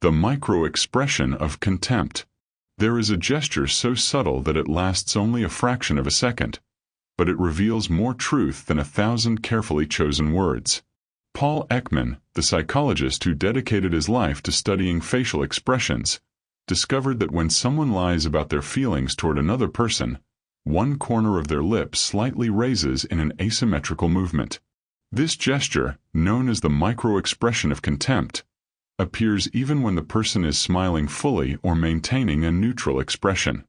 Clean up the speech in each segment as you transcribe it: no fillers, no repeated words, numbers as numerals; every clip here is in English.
The micro-expression of contempt. There is a gesture so subtle that it lasts only a fraction of a second, but it reveals more truth than 1,000 carefully chosen words. Paul Ekman, the psychologist who dedicated his life to studying facial expressions, discovered that when someone lies about their feelings toward another person, one corner of their lips slightly raises in an asymmetrical movement. This gesture, known as the micro-expression of contempt, appears even when the person is smiling fully or maintaining a neutral expression.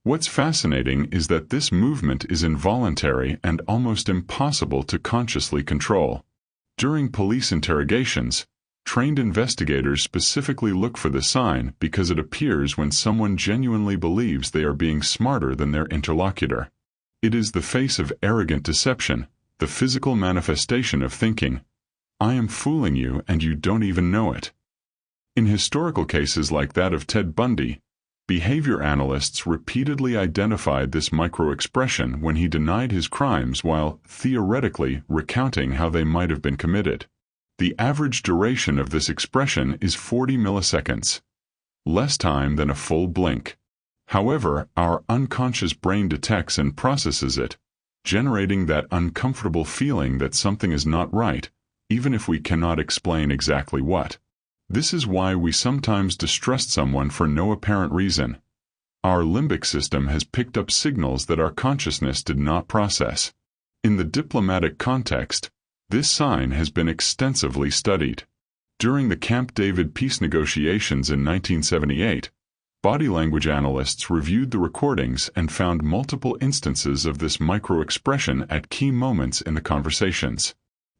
What's fascinating is that this movement is involuntary and almost impossible to consciously control. During police interrogations, trained investigators specifically look for the sign because it appears when someone genuinely believes they are being smarter than their interlocutor. It is the face of arrogant deception, the physical manifestation of thinking, "I am fooling you and you don't even know it." In historical cases like that of Ted Bundy, behavior analysts repeatedly identified this micro-expression when he denied his crimes while, theoretically, recounting how they might have been committed. The average duration of this expression is 40 milliseconds, less time than a full blink. However, our unconscious brain detects and processes it, generating that uncomfortable feeling that something is not right, even if we cannot explain exactly what. This is why we sometimes distrust someone for no apparent reason. Our limbic system has picked up signals that our consciousness did not process. In the diplomatic context, this sign has been extensively studied. During the Camp David peace negotiations in 1978, body language analysts reviewed the recordings and found multiple instances of this micro-expression at key moments in the conversations.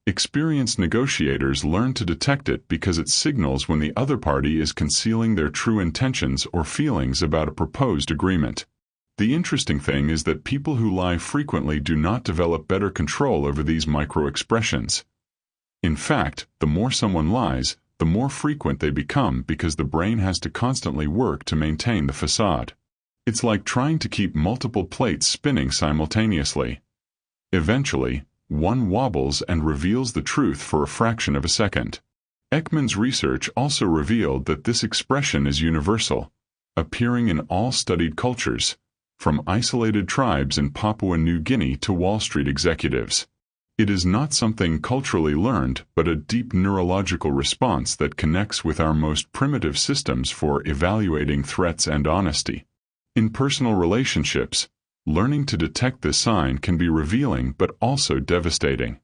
Experienced negotiators learn to detect it because it signals when the other party is concealing their true intentions or feelings about a proposed agreement. The interesting thing is that people who lie frequently do not develop better control over these micro-expressions. In fact, the more someone lies, the more frequent they become because the brain has to constantly work to maintain the facade. It's like trying to keep multiple plates spinning simultaneously. Eventually, one wobbles and reveals the truth for a fraction of a second. Ekman's research also revealed that this expression is universal, appearing in all studied cultures, from isolated tribes in Papua New Guinea to Wall Street executives. It is not something culturally learned, but a deep neurological response that connects with our most primitive systems for evaluating threats and honesty. In personal relationships, learning to detect this sign can be revealing but also devastating.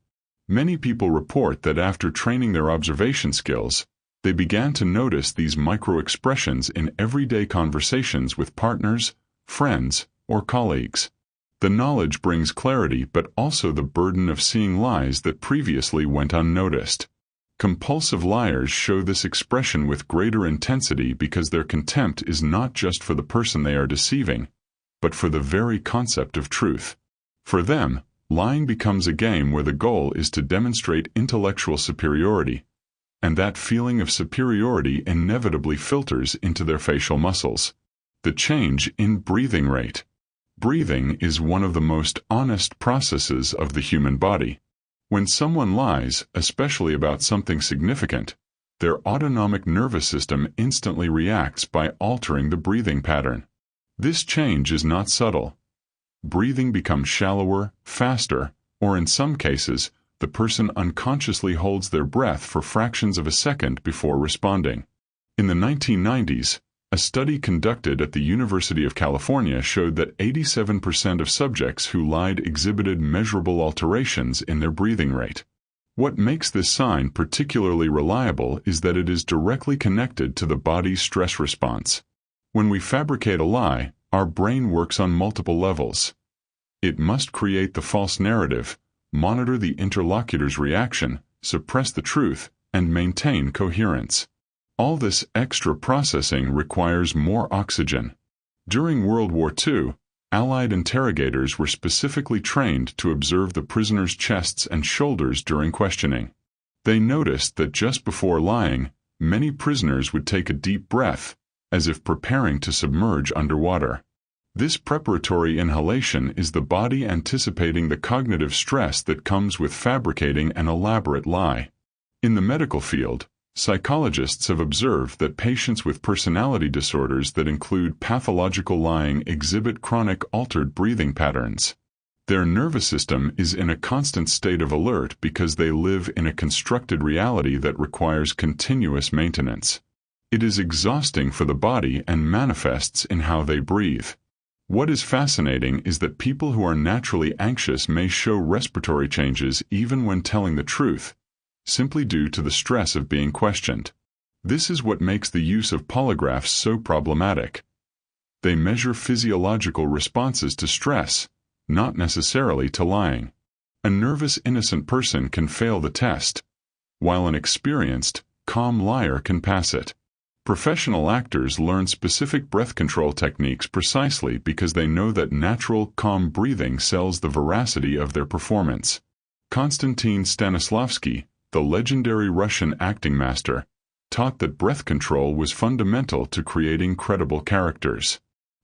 Many people report that after training their observation skills, they began to notice these micro-expressions in everyday conversations with partners, friends, or colleagues. The knowledge brings clarity but also the burden of seeing lies that previously went unnoticed. Compulsive liars show this expression with greater intensity because their contempt is not just for the person they are deceiving, but for the very concept of truth. For them, lying becomes a game where the goal is to demonstrate intellectual superiority, and that feeling of superiority inevitably filters into their facial muscles. The change in breathing rate. Breathing is one of the most honest processes of the human body. When someone lies, especially about something significant, their autonomic nervous system instantly reacts by altering the breathing pattern. This change is not subtle. Breathing becomes shallower, faster, or in some cases, the person unconsciously holds their breath for fractions of a second before responding. In the 1990s, a study conducted at the University of California showed that 87% of subjects who lied exhibited measurable alterations in their breathing rate. What makes this sign particularly reliable is that it is directly connected to the body's stress response. When we fabricate a lie, our brain works on multiple levels. It must create the false narrative, monitor the interlocutor's reaction, suppress the truth, and maintain coherence. All this extra processing requires more oxygen. During World War II, Allied interrogators were specifically trained to observe the prisoners' chests and shoulders during questioning. They noticed that just before lying, many prisoners would take a deep breath, as if preparing to submerge underwater. This preparatory inhalation is the body anticipating the cognitive stress that comes with fabricating an elaborate lie. In the medical field, Psychologists have observed that patients with personality disorders that include pathological lying exhibit chronic altered breathing patterns. Their nervous system is in a constant state of alert because they live in a constructed reality that requires continuous maintenance. It is exhausting for the body and manifests in how they breathe. What is fascinating is that people who are naturally anxious may show respiratory changes even when telling the truth, simply due to the stress of being questioned. This is what makes the use of polygraphs so problematic. They measure physiological responses to stress, not necessarily to lying. A nervous, innocent person can fail the test, while an experienced, calm liar can pass it. Professional actors learn specific breath control techniques precisely because they know that natural, calm breathing sells the veracity of their performance. Konstantin Stanislavski, the legendary Russian acting master, taught that breath control was fundamental to creating credible characters.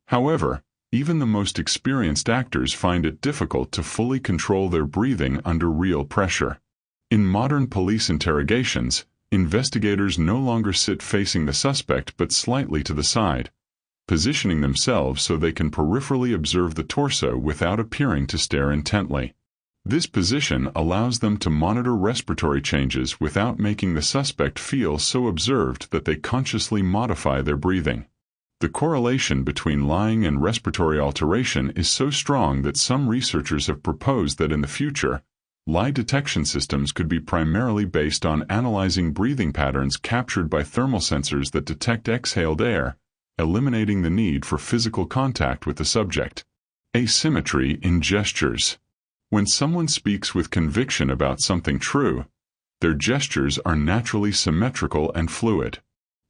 However, even the most experienced actors find it difficult to fully control their breathing under real pressure. In modern police interrogations, investigators no longer sit facing the suspect but slightly to the side, positioning themselves so they can peripherally observe the torso without appearing to stare intently. This position allows them to monitor respiratory changes without making the suspect feel so observed that they consciously modify their breathing. The correlation between lying and respiratory alteration is so strong that some researchers have proposed that in the future, lie detection systems could be primarily based on analyzing breathing patterns captured by thermal sensors that detect exhaled air, eliminating the need for physical contact with the subject. Asymmetry in gestures. When someone speaks with conviction about something true, their gestures are naturally symmetrical and fluid.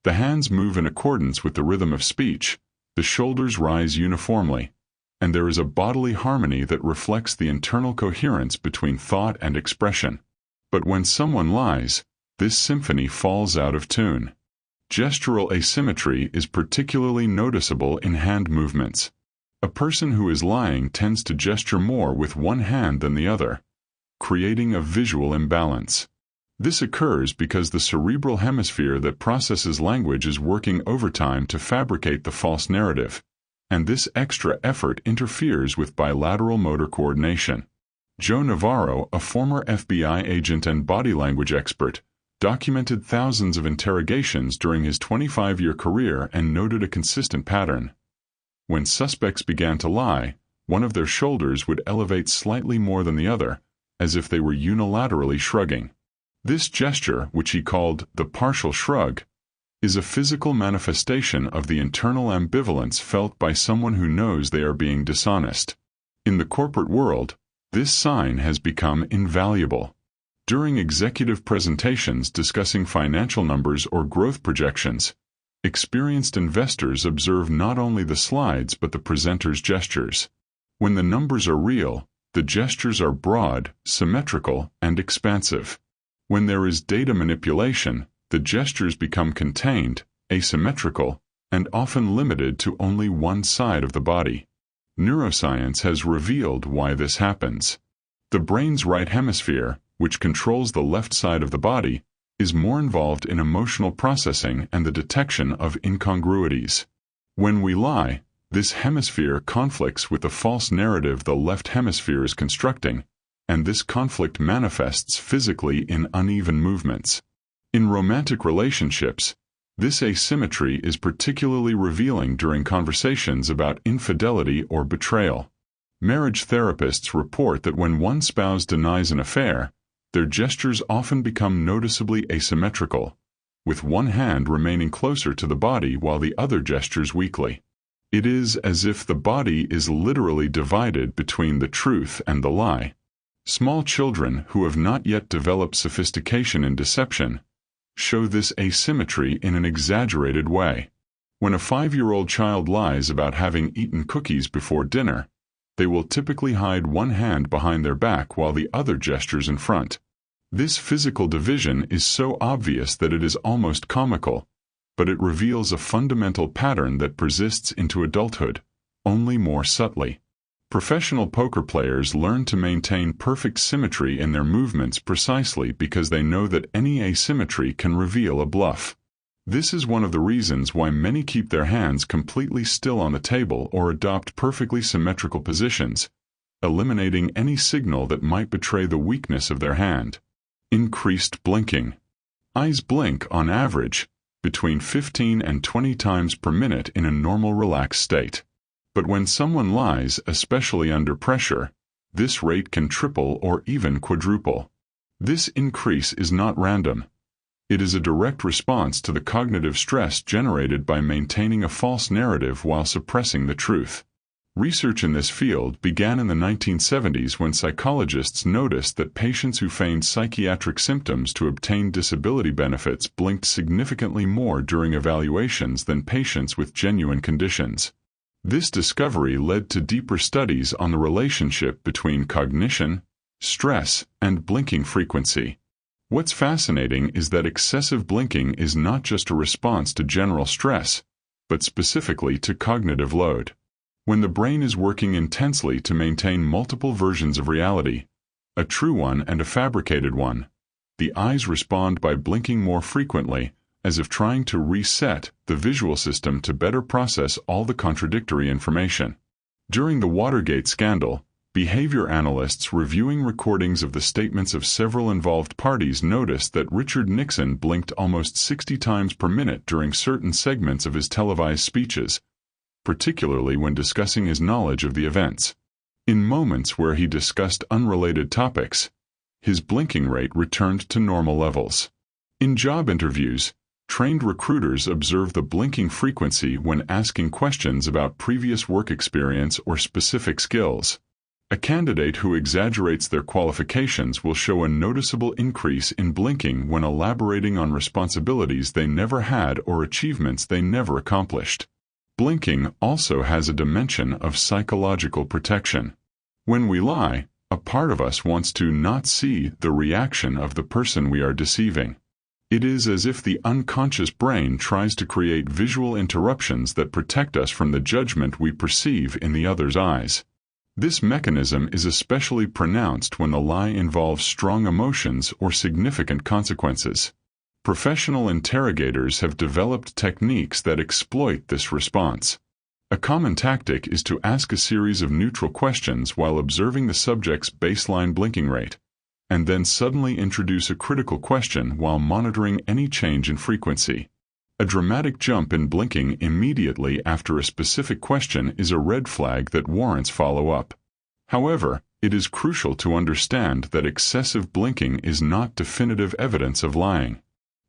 The hands move in accordance with the rhythm of speech, the shoulders rise uniformly, and there is a bodily harmony that reflects the internal coherence between thought and expression. But when someone lies, this symphony falls out of tune. Gestural asymmetry is particularly noticeable in hand movements. A person who is lying tends to gesture more with one hand than the other, creating a visual imbalance. This occurs because the cerebral hemisphere that processes language is working overtime to fabricate the false narrative, and this extra effort interferes with bilateral motor coordination. Joe Navarro, a former FBI agent and body language expert, documented thousands of interrogations during his 25-year career and noted a consistent pattern. When suspects began to lie, one of their shoulders would elevate slightly more than the other, as if they were unilaterally shrugging. This gesture, which he called the partial shrug, is a physical manifestation of the internal ambivalence felt by someone who knows they are being dishonest. In the corporate world, this sign has become invaluable. During executive presentations discussing financial numbers or growth projections, experienced investors observe not only the slides but the presenter's gestures. When the numbers are real, the gestures are broad, symmetrical, and expansive. When there is data manipulation, the gestures become contained, asymmetrical, and often limited to only one side of the body. Neuroscience has revealed why this happens. The brain's right hemisphere, which controls the left side of the body, is more involved in emotional processing and the detection of incongruities. When we lie, this hemisphere conflicts with the false narrative the left hemisphere is constructing, and this conflict manifests physically in uneven movements. In romantic relationships, this asymmetry is particularly revealing during conversations about infidelity or betrayal. Marriage therapists report that when one spouse denies an affair, their gestures often become noticeably asymmetrical, with one hand remaining closer to the body while the other gestures weakly. It is as if the body is literally divided between the truth and the lie. Small children who have not yet developed sophistication in deception show this asymmetry in an exaggerated way. When a 5-year-old child lies about having eaten cookies before dinner, they will typically hide one hand behind their back while the other gestures in front. This physical division is so obvious that it is almost comical, but it reveals a fundamental pattern that persists into adulthood, only more subtly. Professional poker players learn to maintain perfect symmetry in their movements precisely because they know that any asymmetry can reveal a bluff. This is one of the reasons why many keep their hands completely still on the table or adopt perfectly symmetrical positions, eliminating any signal that might betray the weakness of their hand. Increased blinking. Eyes blink, on average, between 15 and 20 times per minute in a normal relaxed state. But when someone lies, especially under pressure, this rate can triple or even quadruple. This increase is not random. It is a direct response to the cognitive stress generated by maintaining a false narrative while suppressing the truth. Research in this field began in the 1970s when psychologists noticed that patients who feigned psychiatric symptoms to obtain disability benefits blinked significantly more during evaluations than patients with genuine conditions. This discovery led to deeper studies on the relationship between cognition, stress, and blinking frequency. What's fascinating is that excessive blinking is not just a response to general stress, but specifically to cognitive load. When the brain is working intensely to maintain multiple versions of reality, a true one and a fabricated one, the eyes respond by blinking more frequently, as if trying to reset the visual system to better process all the contradictory information. During the Watergate scandal, behavior analysts reviewing recordings of the statements of several involved parties noticed that Richard Nixon blinked almost 60 times per minute during certain segments of his televised speeches, particularly when discussing his knowledge of the events. In moments where he discussed unrelated topics, his blinking rate returned to normal levels. In job interviews, trained recruiters observe the blinking frequency when asking questions about previous work experience or specific skills. A candidate who exaggerates their qualifications will show a noticeable increase in blinking when elaborating on responsibilities they never had or achievements they never accomplished. Blinking also has a dimension of psychological protection. When we lie, a part of us wants to not see the reaction of the person we are deceiving. It is as if the unconscious brain tries to create visual interruptions that protect us from the judgment we perceive in the other's eyes. This mechanism is especially pronounced when the lie involves strong emotions or significant consequences. Professional interrogators have developed techniques that exploit this response. A common tactic is to ask a series of neutral questions while observing the subject's baseline blinking rate, and then suddenly introduce a critical question while monitoring any change in frequency. A dramatic jump in blinking immediately after a specific question is a red flag that warrants follow-up. However, it is crucial to understand that excessive blinking is not definitive evidence of lying.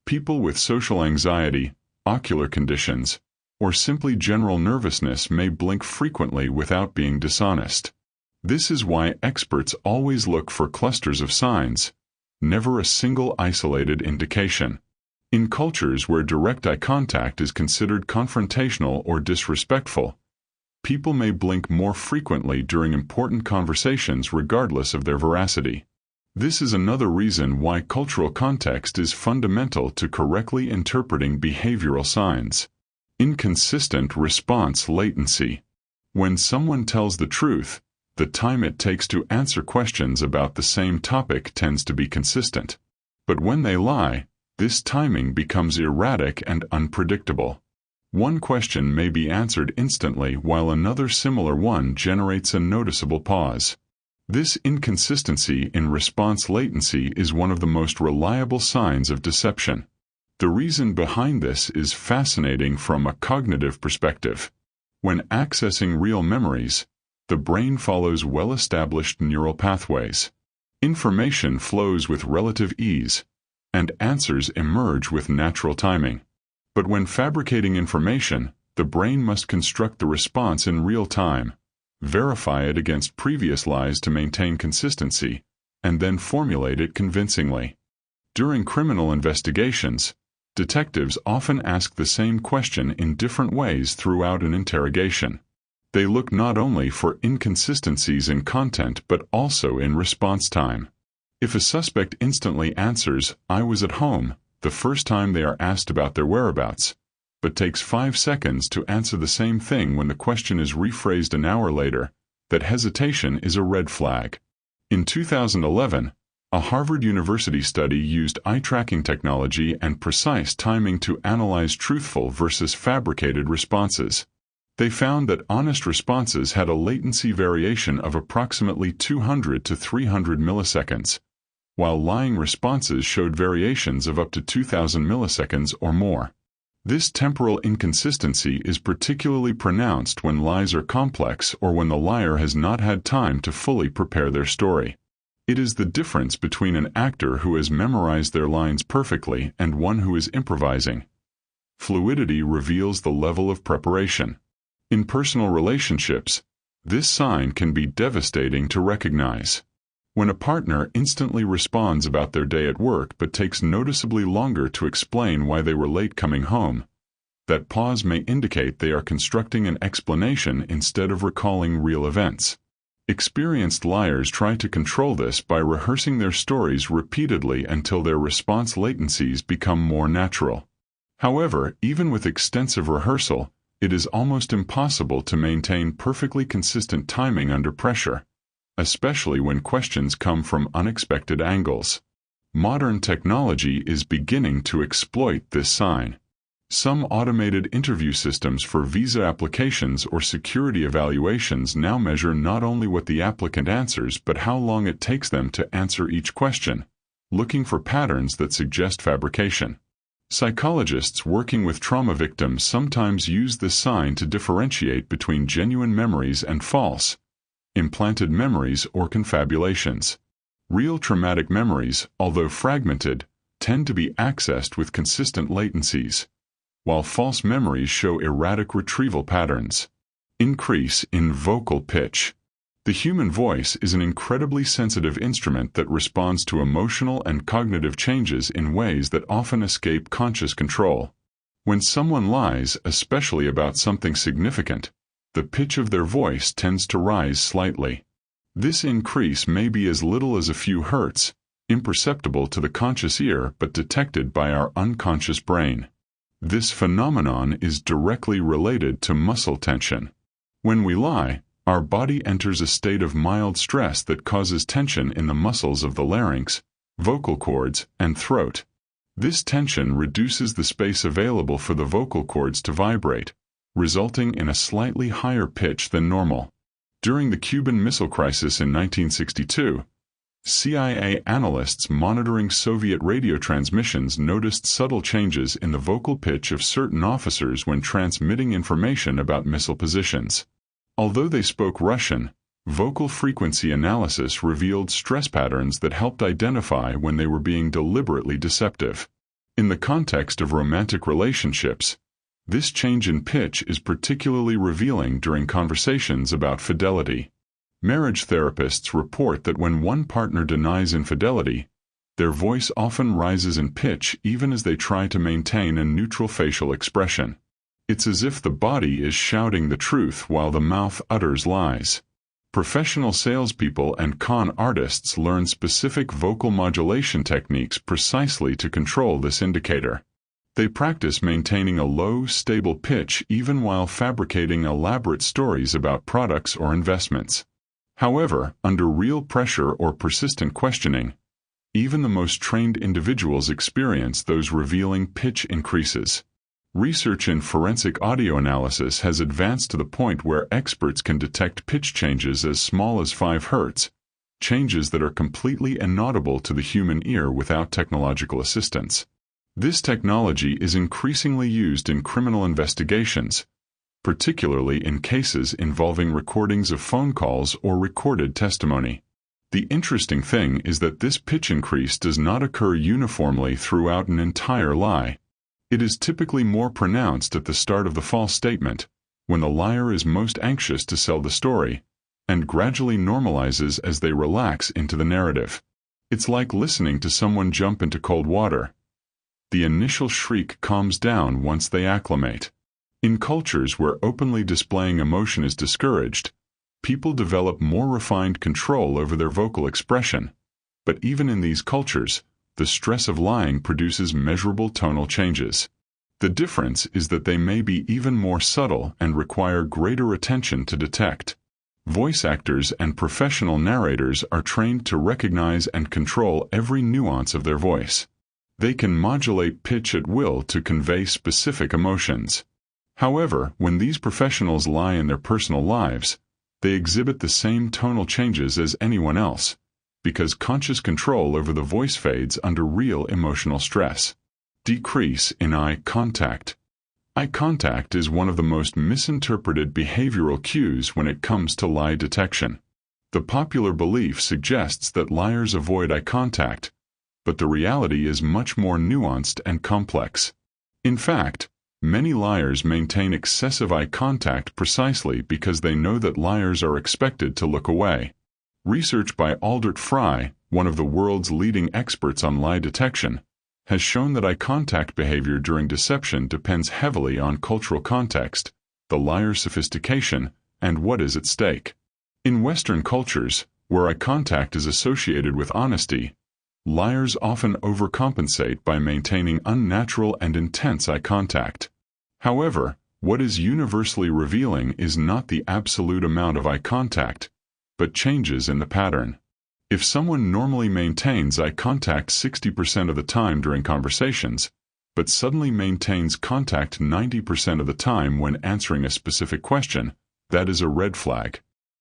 People with social anxiety, ocular conditions, or simply general nervousness may blink frequently without being dishonest. This is why experts always look for clusters of signs, never a single isolated indication. In cultures where direct eye contact is considered confrontational or disrespectful, people may blink more frequently during important conversations regardless of their veracity. This is another reason why cultural context is fundamental to correctly interpreting behavioral signs. Inconsistent response latency. When someone tells the truth, the time it takes to answer questions about the same topic tends to be consistent. But when they lie, this timing becomes erratic and unpredictable. One question may be answered instantly while another similar one generates a noticeable pause. This inconsistency in response latency is one of the most reliable signs of deception. The reason behind this is fascinating from a cognitive perspective. When accessing real memories, the brain follows well-established neural pathways. Information flows with relative ease, and answers emerge with natural timing. But when fabricating information, the brain must construct the response in real time, verify it against previous lies to maintain consistency, and then formulate it convincingly. During criminal investigations, detectives often ask the same question in different ways throughout an interrogation. They look not only for inconsistencies in content but also in response time. If a suspect instantly answers, "I was at home," the first time they are asked about their whereabouts, but takes 5 seconds to answer the same thing when the question is rephrased an hour later, that hesitation is a red flag. In 2011, a Harvard University study used eye-tracking technology and precise timing to analyze truthful versus fabricated responses. They found that honest responses had a latency variation of approximately 200 to 300 milliseconds, while lying responses showed variations of up to 2,000 milliseconds or more. This temporal inconsistency is particularly pronounced when lies are complex or when the liar has not had time to fully prepare their story. It is the difference between an actor who has memorized their lines perfectly and one who is improvising. Fluidity reveals the level of preparation. In personal relationships, this sign can be devastating to recognize. When a partner instantly responds about their day at work but takes noticeably longer to explain why they were late coming home, that pause may indicate they are constructing an explanation instead of recalling real events. Experienced liars try to control this by rehearsing their stories repeatedly until their response latencies become more natural. However, even with extensive rehearsal, it is almost impossible to maintain perfectly consistent timing under pressure, especially when questions come from unexpected angles. Modern technology is beginning to exploit this sign. Some automated interview systems for visa applications or security evaluations now measure not only what the applicant answers but how long it takes them to answer each question, looking for patterns that suggest fabrication. Psychologists working with trauma victims sometimes use this sign to differentiate between genuine memories and false, implanted memories or confabulations. Real traumatic memories, although fragmented, tend to be accessed with consistent latencies, while false memories show erratic retrieval patterns. Increase in vocal pitch. The human voice is an incredibly sensitive instrument that responds to emotional and cognitive changes in ways that often escape conscious control. When someone lies, especially about something significant, the pitch of their voice tends to rise slightly. This increase may be as little as a few hertz, imperceptible to the conscious ear but detected by our unconscious brain. This phenomenon is directly related to muscle tension. When we lie, our body enters a state of mild stress that causes tension in the muscles of the larynx, vocal cords, and throat. This tension reduces the space available for the vocal cords to vibrate, resulting in a slightly higher pitch than normal. During the Cuban Missile Crisis in 1962, CIA analysts monitoring Soviet radio transmissions noticed subtle changes in the vocal pitch of certain officers when transmitting information about missile positions. Although they spoke Russian, vocal frequency analysis revealed stress patterns that helped identify when they were being deliberately deceptive. In the context of romantic relationships, this change in pitch is particularly revealing during conversations about fidelity. Marriage therapists report that when one partner denies infidelity, their voice often rises in pitch even as they try to maintain a neutral facial expression. It's as if the body is shouting the truth while the mouth utters lies. Professional salespeople and con artists learn specific vocal modulation techniques precisely to control this indicator. They practice maintaining a low, stable pitch even while fabricating elaborate stories about products or investments. However, under real pressure or persistent questioning, even the most trained individuals experience those revealing pitch increases. Research in forensic audio analysis has advanced to the point where experts can detect pitch changes as small as 5 Hz, changes that are completely inaudible to the human ear without technological assistance. This technology is increasingly used in criminal investigations, particularly in cases involving recordings of phone calls or recorded testimony. The interesting thing is that this pitch increase does not occur uniformly throughout an entire lie. It is typically more pronounced at the start of the false statement, when the liar is most anxious to sell the story, and gradually normalizes as they relax into the narrative. It's like listening to someone jump into cold water. The initial shriek calms down once they acclimate. In cultures where openly displaying emotion is discouraged, people develop more refined control over their vocal expression. But even in these cultures, the stress of lying produces measurable tonal changes. The difference is that they may be even more subtle and require greater attention to detect. Voice actors and professional narrators are trained to recognize and control every nuance of their voice. They can modulate pitch at will to convey specific emotions. However, when these professionals lie in their personal lives, they exhibit the same tonal changes as anyone else, because conscious control over the voice fades under real emotional stress. Decrease in eye contact. Eye contact is one of the most misinterpreted behavioral cues when it comes to lie detection. The popular belief suggests that liars avoid eye contact, but the reality is much more nuanced and complex. In fact, many liars maintain excessive eye contact precisely because they know that liars are expected to look away. Research by Aldert Fry, one of the world's leading experts on lie detection, has shown that eye contact behavior during deception depends heavily on cultural context, the liar's sophistication, and what is at stake. In Western cultures, where eye contact is associated with honesty, liars often overcompensate by maintaining unnatural and intense eye contact. However, what is universally revealing is not the absolute amount of eye contact, but changes in the pattern. If someone normally maintains eye contact 60% of the time during conversations, but suddenly maintains contact 90% of the time when answering a specific question, that is a red flag.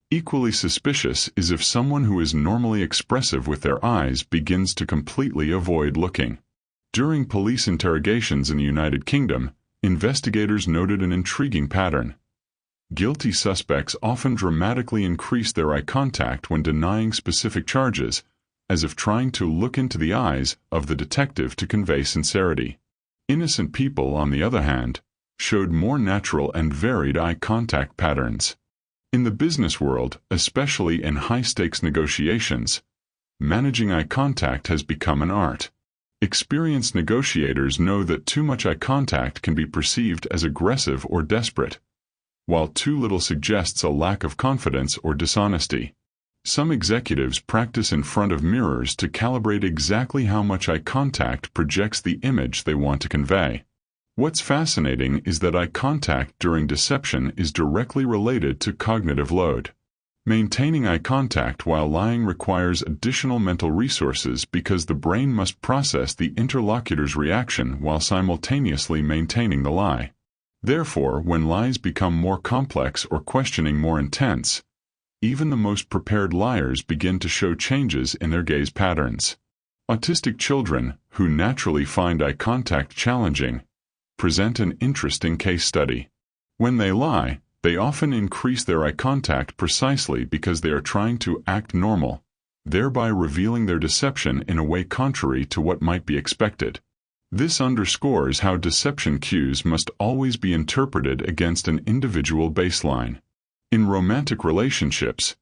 Equally suspicious is if someone who is normally expressive with their eyes begins to completely avoid looking. During police interrogations in the United Kingdom, investigators noted an intriguing pattern. Guilty suspects often dramatically increase their eye contact when denying specific charges, as if trying to look into the eyes of the detective to convey sincerity. Innocent people, on the other hand, showed more natural and varied eye contact patterns. In the business world, especially in high-stakes negotiations, managing eye contact has become an art. Experienced negotiators know that too much eye contact can be perceived as aggressive or desperate, while too little suggests a lack of confidence or dishonesty. Some executives practice in front of mirrors to calibrate exactly how much eye contact projects the image they want to convey. What's fascinating is that eye contact during deception is directly related to cognitive load. Maintaining eye contact while lying requires additional mental resources because the brain must process the interlocutor's reaction while simultaneously maintaining the lie. Therefore, when lies become more complex or questioning more intense, even the most prepared liars begin to show changes in their gaze patterns. Autistic children, who naturally find eye contact challenging, present an interesting case study. When they lie, they often increase their eye contact precisely because they are trying to act normal, thereby revealing their deception in a way contrary to what might be expected. This underscores how deception cues must always be interpreted against an individual baseline. In romantic relationships,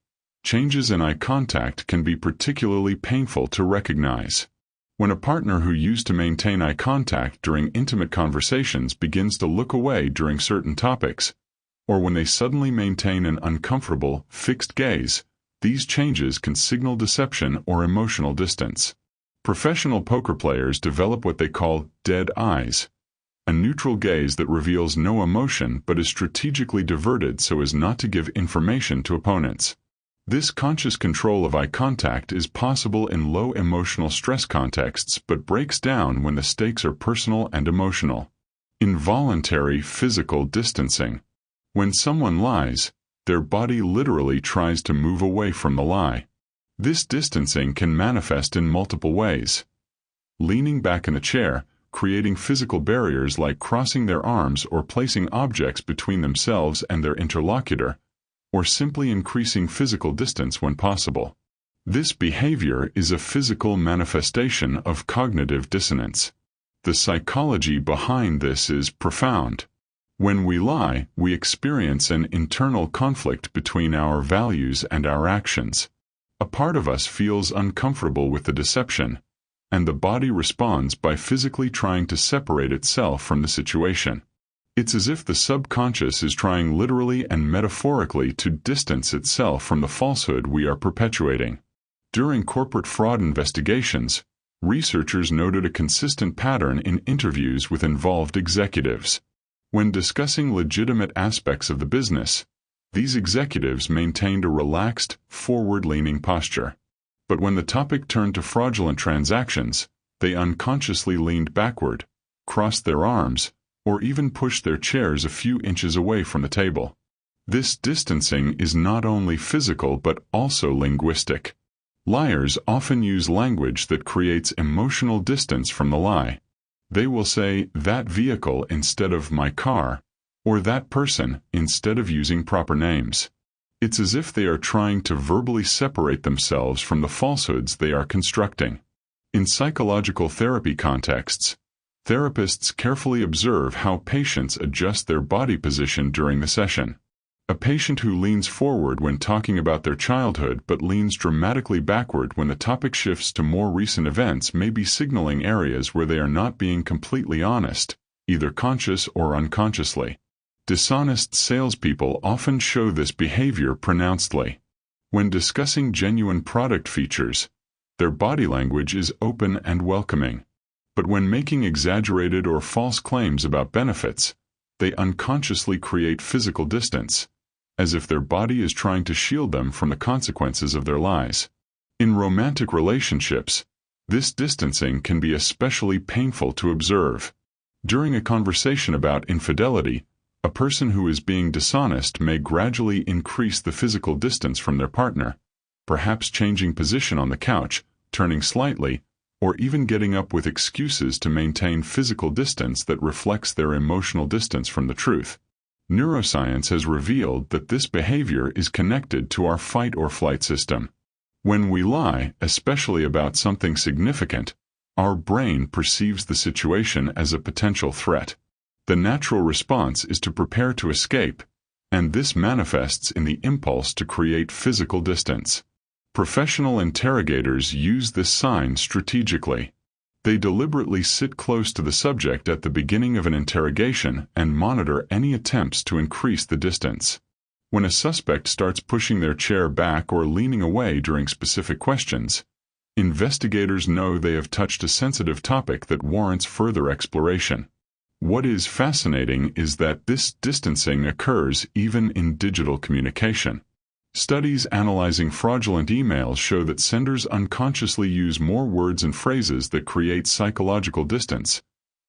changes in eye contact can be particularly painful to recognize. When a partner who used to maintain eye contact during intimate conversations begins to look away during certain topics, or when they suddenly maintain an uncomfortable, fixed gaze, these changes can signal deception or emotional distance. Professional poker players develop what they call dead eyes, a neutral gaze that reveals no emotion but is strategically diverted so as not to give information to opponents. This conscious control of eye contact is possible in low emotional stress contexts but breaks down when the stakes are personal and emotional. Involuntary physical distancing. When someone lies, their body literally tries to move away from the lie. This distancing can manifest in multiple ways. Leaning back in a chair, creating physical barriers like crossing their arms or placing objects between themselves and their interlocutor, or simply increasing physical distance when possible. This behavior is a physical manifestation of cognitive dissonance. The psychology behind this is profound. When we lie, we experience an internal conflict between our values and our actions. A part of us feels uncomfortable with the deception, and the body responds by physically trying to separate itself from the situation. It's as if the subconscious is trying literally and metaphorically to distance itself from the falsehood we are perpetuating. During corporate fraud investigations, researchers noted a consistent pattern in interviews with involved executives. When discussing legitimate aspects of the business, These executives maintained a relaxed, forward-leaning posture. But when the topic turned to fraudulent transactions, they unconsciously leaned backward, crossed their arms, or even pushed their chairs a few inches away from the table. This distancing is not only physical but also linguistic. Liars often use language that creates emotional distance from the lie. They will say "that vehicle" instead of "my car," or "that person" instead of using proper names. It's as if they are trying to verbally separate themselves from the falsehoods they are constructing. In psychological therapy contexts, therapists carefully observe how patients adjust their body position during the session. A patient who leans forward when talking about their childhood but leans dramatically backward when the topic shifts to more recent events may be signaling areas where they are not being completely honest, either conscious or unconsciously. Dishonest salespeople often show this behavior pronouncedly. When discussing genuine product features, their body language is open and welcoming. But when making exaggerated or false claims about benefits, they unconsciously create physical distance, as if their body is trying to shield them from the consequences of their lies. In romantic relationships, this distancing can be especially painful to observe. During a conversation about infidelity, a person who is being dishonest may gradually increase the physical distance from their partner, perhaps changing position on the couch, turning slightly, or even getting up with excuses to maintain physical distance that reflects their emotional distance from the truth. Neuroscience has revealed that this behavior is connected to our fight-or-flight system. When we lie, especially about something significant, our brain perceives the situation as a potential threat. The natural response is to prepare to escape, and this manifests in the impulse to create physical distance. Professional interrogators use this sign strategically. They deliberately sit close to the subject at the beginning of an interrogation and monitor any attempts to increase the distance. When a suspect starts pushing their chair back or leaning away during specific questions, investigators know they have touched a sensitive topic that warrants further exploration. What is fascinating is that this distancing occurs even in digital communication. Studies analyzing fraudulent emails show that senders unconsciously use more words and phrases that create psychological distance,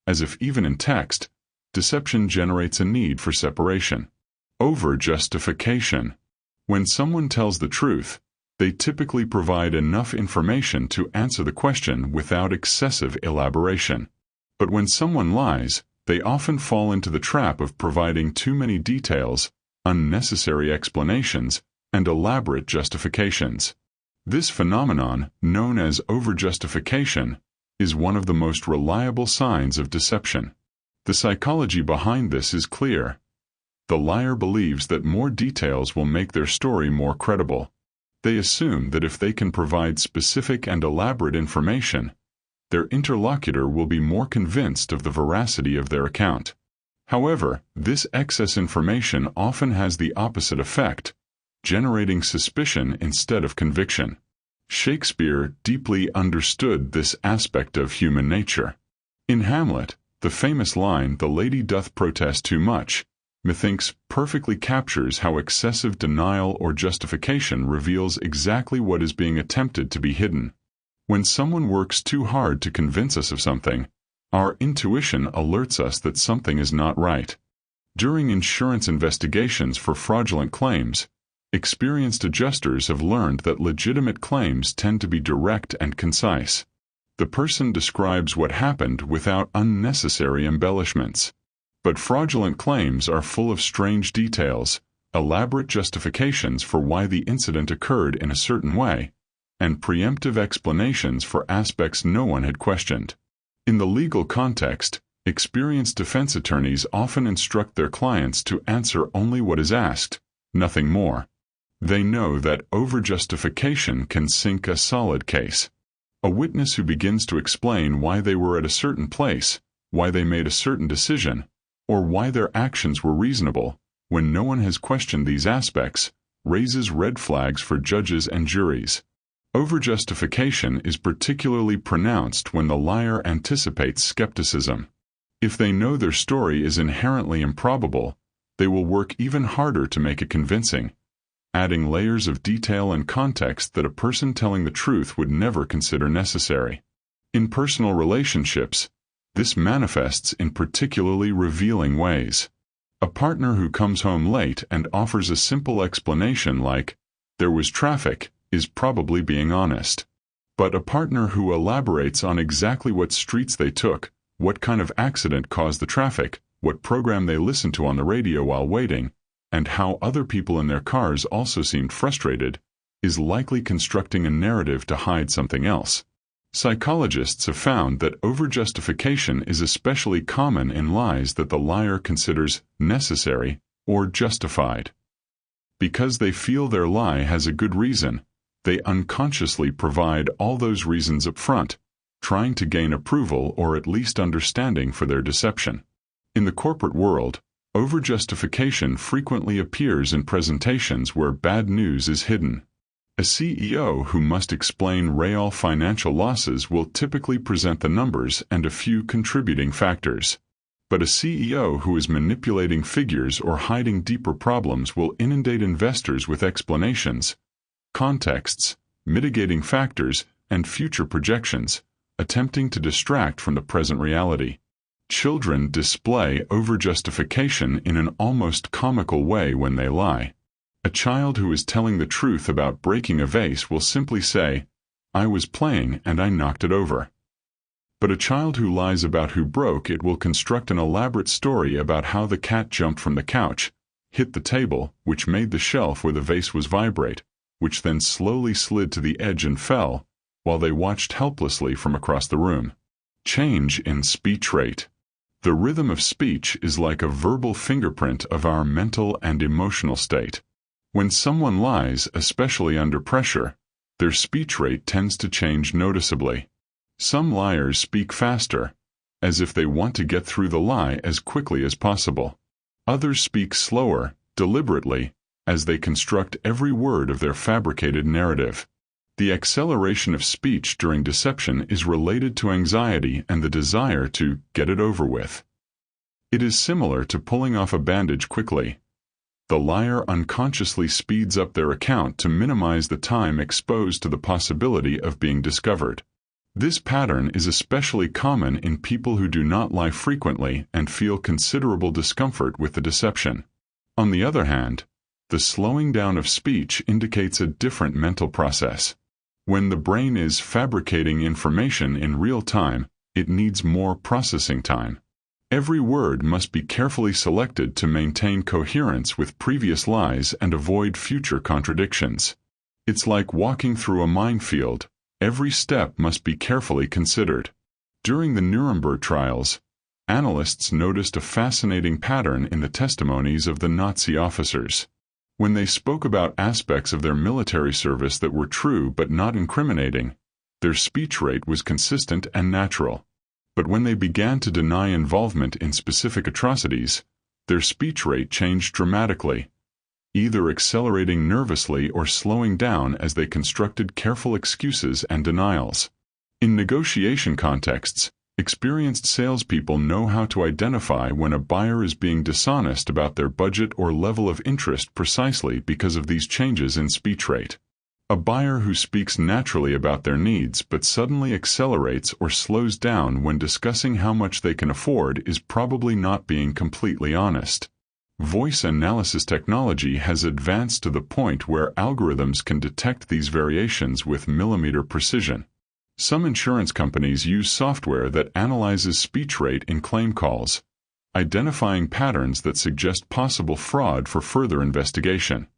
as if even in text, deception generates a need for separation. Over-justification. When someone tells the truth, they typically provide enough information to answer the question without excessive elaboration. But when someone lies, they often fall into the trap of providing too many details, unnecessary explanations, and elaborate justifications. This phenomenon, known as overjustification, is one of the most reliable signs of deception. The psychology behind this is clear. The liar believes that more details will make their story more credible. They assume that if they can provide specific and elaborate information, their interlocutor will be more convinced of the veracity of their account. However, this excess information often has the opposite effect, generating suspicion instead of conviction. Shakespeare deeply understood this aspect of human nature. In Hamlet, the famous line, "The lady doth protest too much," methinks perfectly captures how excessive denial or justification reveals exactly what is being attempted to be hidden. When someone works too hard to convince us of something, our intuition alerts us that something is not right. During insurance investigations for fraudulent claims, experienced adjusters have learned that legitimate claims tend to be direct and concise. The person describes what happened without unnecessary embellishments. But fraudulent claims are full of strange details, elaborate justifications for why the incident occurred in a certain way, and preemptive explanations for aspects no one had questioned. In the legal context, experienced defense attorneys often instruct their clients to answer only what is asked, nothing more. They know that overjustification can sink a solid case. A witness who begins to explain why they were at a certain place, why they made a certain decision, or why their actions were reasonable, when no one has questioned these aspects, raises red flags for judges and juries. Overjustification is particularly pronounced when the liar anticipates skepticism. If they know their story is inherently improbable, They will work even harder to make it convincing, adding layers of detail and context that a person telling the truth would never consider necessary. In personal relationships, this manifests in particularly revealing ways. A partner who comes home late and offers a simple explanation like, "There was traffic," is probably being honest. But a partner who elaborates on exactly what streets they took, what kind of accident caused the traffic, what program they listened to on the radio while waiting, and how other people in their cars also seemed frustrated, is likely constructing a narrative to hide something else. Psychologists have found that overjustification is especially common in lies that the liar considers necessary or justified. Because they feel their lie has a good reason, they unconsciously provide all those reasons up front, trying to gain approval or at least understanding for their deception. In the corporate world, overjustification frequently appears in presentations where bad news is hidden. A CEO who must explain real financial losses will typically present the numbers and a few contributing factors. But a CEO who is manipulating figures or hiding deeper problems will inundate investors with explanations, contexts, mitigating factors, and future projections, attempting to distract from the present reality. Children display overjustification in an almost comical way when they lie. A child who is telling the truth about breaking a vase will simply say, "I was playing and I knocked it over." But a child who lies about who broke it will construct an elaborate story about how the cat jumped from the couch, hit the table, which made the shelf where the vase was vibrate, which then slowly slid to the edge and fell, while they watched helplessly from across the room. Change in speech rate. The rhythm of speech is like a verbal fingerprint of our mental and emotional state. When someone lies, especially under pressure, their speech rate tends to change noticeably. Some liars speak faster, as if they want to get through the lie as quickly as possible. Others speak slower, deliberately, as they construct every word of their fabricated narrative. The acceleration of speech during deception is related to anxiety and the desire to get it over with. It is similar to pulling off a bandage quickly. The liar unconsciously speeds up their account to minimize the time exposed to the possibility of being discovered. This pattern is especially common in people who do not lie frequently and feel considerable discomfort with the deception. On the other hand, the slowing down of speech indicates a different mental process. When the brain is fabricating information in real time, it needs more processing time. Every word must be carefully selected to maintain coherence with previous lies and avoid future contradictions. It's like walking through a minefield. Every step must be carefully considered. During the Nuremberg trials, analysts noticed a fascinating pattern in the testimonies of the Nazi officers. When they spoke about aspects of their military service that were true but not incriminating, their speech rate was consistent and natural. But when they began to deny involvement in specific atrocities, their speech rate changed dramatically, either accelerating nervously or slowing down as they constructed careful excuses and denials. In negotiation contexts, experienced salespeople know how to identify when a buyer is being dishonest about their budget or level of interest precisely because of these changes in speech rate. A buyer who speaks naturally about their needs but suddenly accelerates or slows down when discussing how much they can afford is probably not being completely honest. Voice analysis technology has advanced to the point where algorithms can detect these variations with millimeter precision. Some insurance companies use software that analyzes speech rate in claim calls, identifying patterns that suggest possible fraud for further investigation.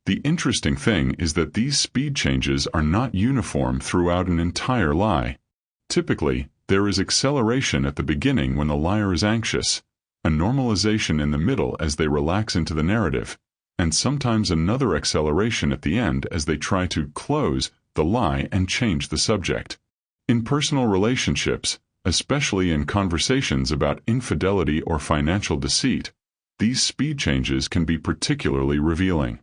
The interesting thing is that these speed changes are not uniform throughout an entire lie. Typically, there is acceleration at the beginning when the liar is anxious, a normalization in the middle as they relax into the narrative, and sometimes another acceleration at the end as they try to close the lie and change the subject. In personal relationships, especially in conversations about infidelity or financial deceit, these speed changes can be particularly revealing.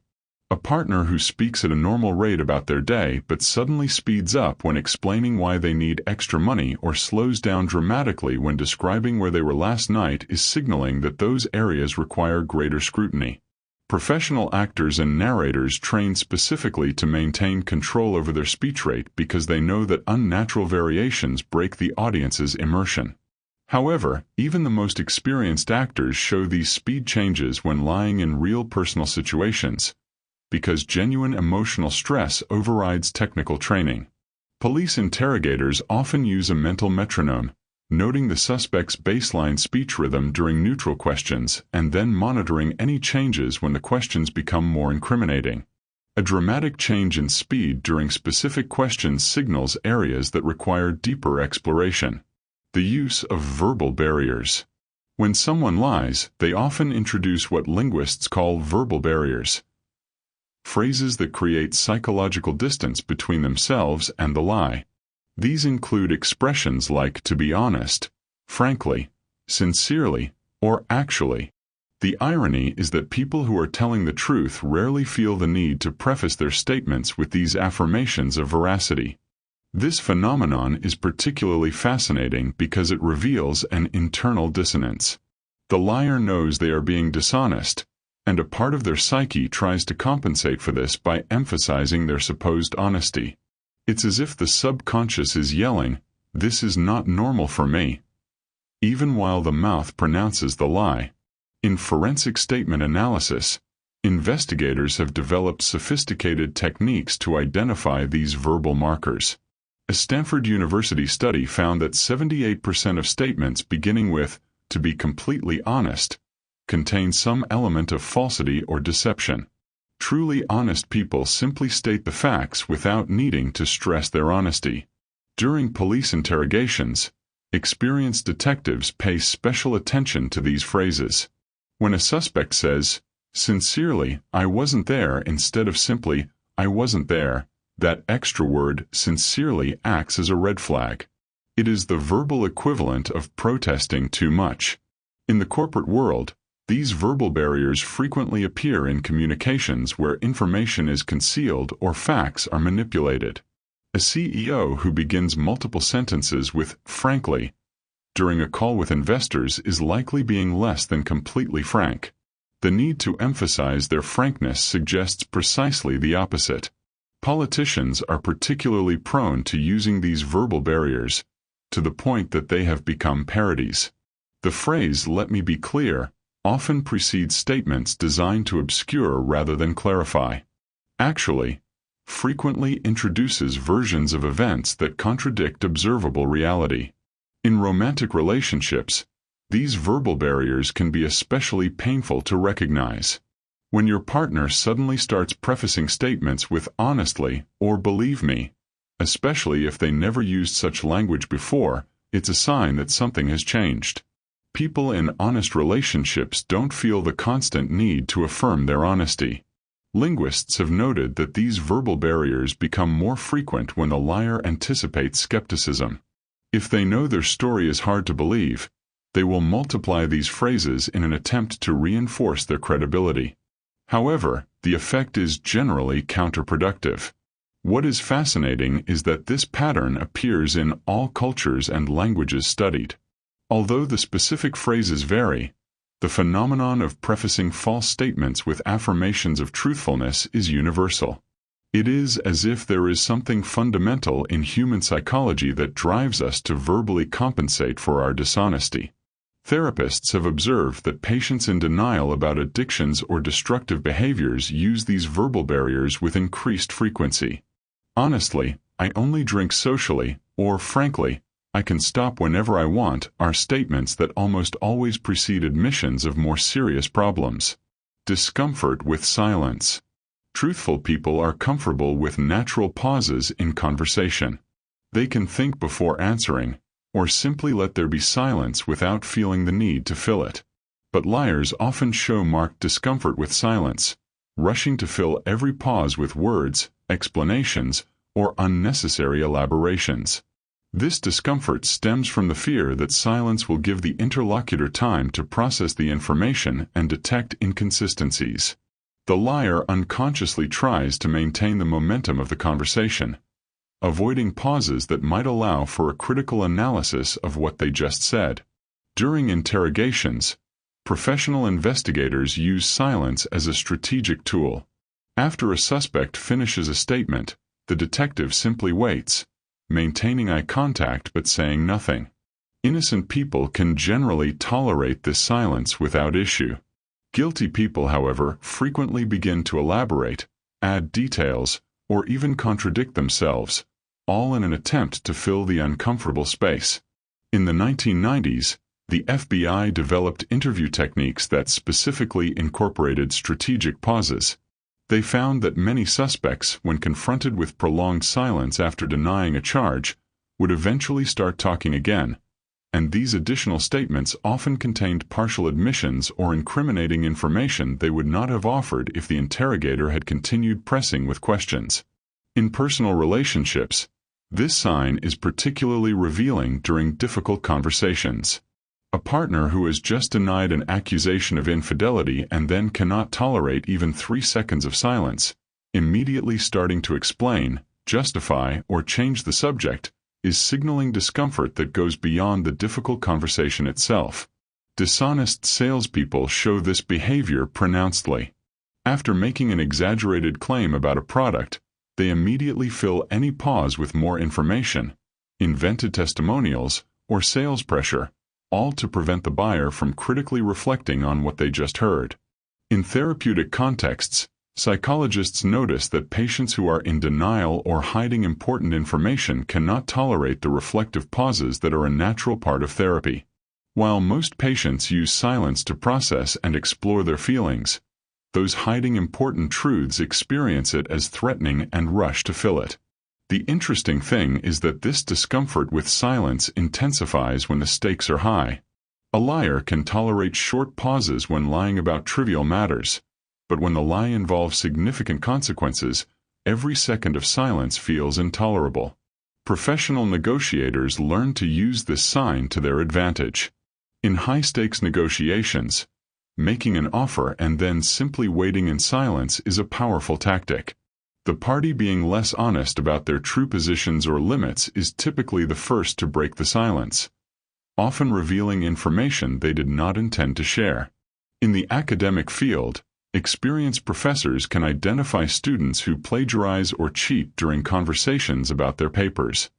A partner who speaks at a normal rate about their day but suddenly speeds up when explaining why they need extra money or slows down dramatically when describing where they were last night is signaling that those areas require greater scrutiny. Professional actors and narrators train specifically to maintain control over their speech rate because they know that unnatural variations break the audience's immersion. However, even the most experienced actors show these speed changes when lying in real personal situations, because genuine emotional stress overrides technical training. Police interrogators often use a mental metronome, noting the suspect's baseline speech rhythm during neutral questions and then monitoring any changes when the questions become more incriminating. A dramatic change in speed during specific questions signals areas that require deeper exploration. The use of verbal barriers. When someone lies, they often introduce what linguists call verbal barriers. Phrases that create psychological distance between themselves and the lie. These include expressions like to be honest, frankly, sincerely, or actually. The irony is that people who are telling the truth rarely feel the need to preface their statements with these affirmations of veracity. This phenomenon is particularly fascinating because it reveals an internal dissonance. The liar knows they are being dishonest, and a part of their psyche tries to compensate for this by emphasizing their supposed honesty. It's as if the subconscious is yelling, "This is not normal for me," even while the mouth pronounces the lie. In forensic statement analysis, investigators have developed sophisticated techniques to identify these verbal markers. A Stanford University study found that 78% of statements beginning with, "to be completely honest," contain some element of falsity or deception. Truly honest people simply state the facts without needing to stress their honesty. During police interrogations, experienced detectives pay special attention to these phrases. When a suspect says, "Sincerely, I wasn't there," instead of simply, "I wasn't there," that extra word, "sincerely," acts as a red flag. It is the verbal equivalent of protesting too much. In the corporate world, these verbal barriers frequently appear in communications where information is concealed or facts are manipulated. A CEO who begins multiple sentences with "frankly" during a call with investors is likely being less than completely frank. The need to emphasize their frankness suggests precisely the opposite. Politicians are particularly prone to using these verbal barriers, to the point that they have become parodies. The phrase "let me be clear" often precedes statements designed to obscure rather than clarify. Actually, frequently introduces versions of events that contradict observable reality. In romantic relationships, these verbal barriers can be especially painful to recognize. When your partner suddenly starts prefacing statements with "honestly" or "believe me," especially if they never used such language before, it's a sign that something has changed. People in honest relationships don't feel the constant need to affirm their honesty. Linguists have noted that these verbal barriers become more frequent when the liar anticipates skepticism. If they know their story is hard to believe, they will multiply these phrases in an attempt to reinforce their credibility. However, the effect is generally counterproductive. What is fascinating is that this pattern appears in all cultures and languages studied. Although the specific phrases vary, the phenomenon of prefacing false statements with affirmations of truthfulness is universal. It is as if there is something fundamental in human psychology that drives us to verbally compensate for our dishonesty. Therapists have observed that patients in denial about addictions or destructive behaviors use these verbal barriers with increased frequency. "Honestly, I only drink socially," or "frankly, I can stop whenever I want," are statements that almost always precede admissions of more serious problems. Discomfort with silence. Truthful people are comfortable with natural pauses in conversation. They can think before answering, or simply let there be silence without feeling the need to fill it. But liars often show marked discomfort with silence, rushing to fill every pause with words, explanations, or unnecessary elaborations. This discomfort stems from the fear that silence will give the interlocutor time to process the information and detect inconsistencies. The liar unconsciously tries to maintain the momentum of the conversation, avoiding pauses that might allow for a critical analysis of what they just said. During interrogations, professional investigators use silence as a strategic tool. After a suspect finishes a statement, the detective simply waits, maintaining eye contact but saying nothing. Innocent people can generally tolerate this silence without issue. Guilty people, however, frequently begin to elaborate, add details, or even contradict themselves, all in an attempt to fill the uncomfortable space. In the 1990s, the FBI developed interview techniques that specifically incorporated strategic pauses. They found that many suspects, when confronted with prolonged silence after denying a charge, would eventually start talking again, and these additional statements often contained partial admissions or incriminating information they would not have offered if the interrogator had continued pressing with questions. In personal relationships, this sign is particularly revealing during difficult conversations. A partner who has just denied an accusation of infidelity and then cannot tolerate even 3 seconds of silence, immediately starting to explain, justify, or change the subject, is signaling discomfort that goes beyond the difficult conversation itself. Dishonest salespeople show this behavior pronouncedly. After making an exaggerated claim about a product, they immediately fill any pause with more information, invented testimonials, or sales pressure, all to prevent the buyer from critically reflecting on what they just heard. In therapeutic contexts, psychologists notice that patients who are in denial or hiding important information cannot tolerate the reflective pauses that are a natural part of therapy. While most patients use silence to process and explore their feelings, those hiding important truths experience it as threatening and rush to fill it. The interesting thing is that this discomfort with silence intensifies when the stakes are high. A liar can tolerate short pauses when lying about trivial matters, but when the lie involves significant consequences, every second of silence feels intolerable. Professional negotiators learn to use this sign to their advantage. In high-stakes negotiations, making an offer and then simply waiting in silence is a powerful tactic. The party being less honest about their true positions or limits is typically the first to break the silence, often revealing information they did not intend to share. In the academic field, experienced professors can identify students who plagiarize or cheat during conversations about their papers.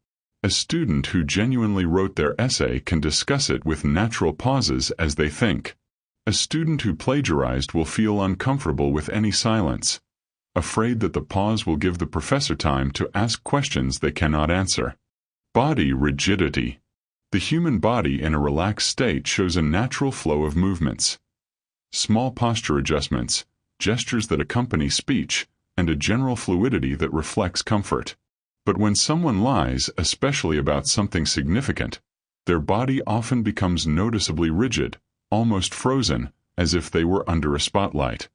A student who genuinely wrote their essay can discuss it with natural pauses as they think. A student who plagiarized will feel uncomfortable with any silence, afraid that the pause will give the professor time to ask questions they cannot answer. Body rigidity. The human body in a relaxed state shows a natural flow of movements. Small posture adjustments, gestures that accompany speech, and a general fluidity that reflects comfort. But when someone lies, especially about something significant, their body often becomes noticeably rigid, almost frozen, as if they were under a spotlight.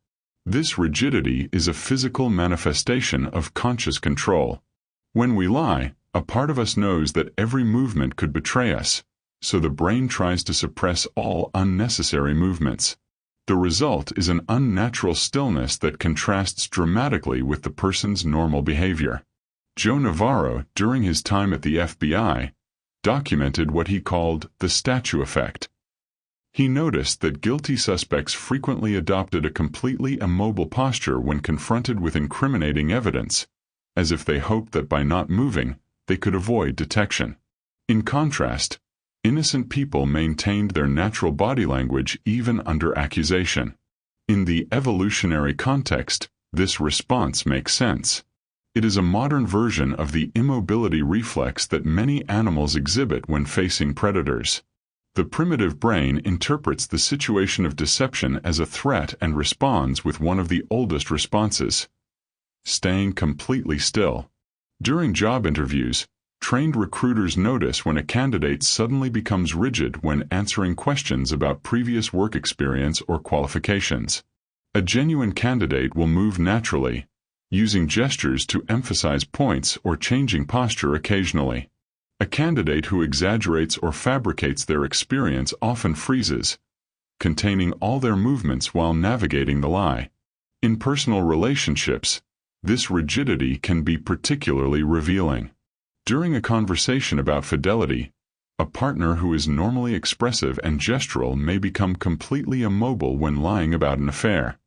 This rigidity is a physical manifestation of conscious control. When we lie, a part of us knows that every movement could betray us, so the brain tries to suppress all unnecessary movements. The result is an unnatural stillness that contrasts dramatically with the person's normal behavior. Joe Navarro, during his time at the FBI, documented what he called the statue effect. He noticed that guilty suspects frequently adopted a completely immobile posture when confronted with incriminating evidence, as if they hoped that by not moving, they could avoid detection. In contrast, innocent people maintained their natural body language even under accusation. In the evolutionary context, this response makes sense. It is a modern version of the immobility reflex that many animals exhibit when facing predators. The primitive brain interprets the situation of deception as a threat and responds with one of the oldest responses: staying completely still. During job interviews, trained recruiters notice when a candidate suddenly becomes rigid when answering questions about previous work experience or qualifications. A genuine candidate will move naturally, using gestures to emphasize points or changing posture occasionally. A candidate who exaggerates or fabricates their experience often freezes, containing all their movements while navigating the lie. In personal relationships, this rigidity can be particularly revealing. During a conversation about fidelity, a partner who is normally expressive and gestural may become completely immobile when lying about an affair.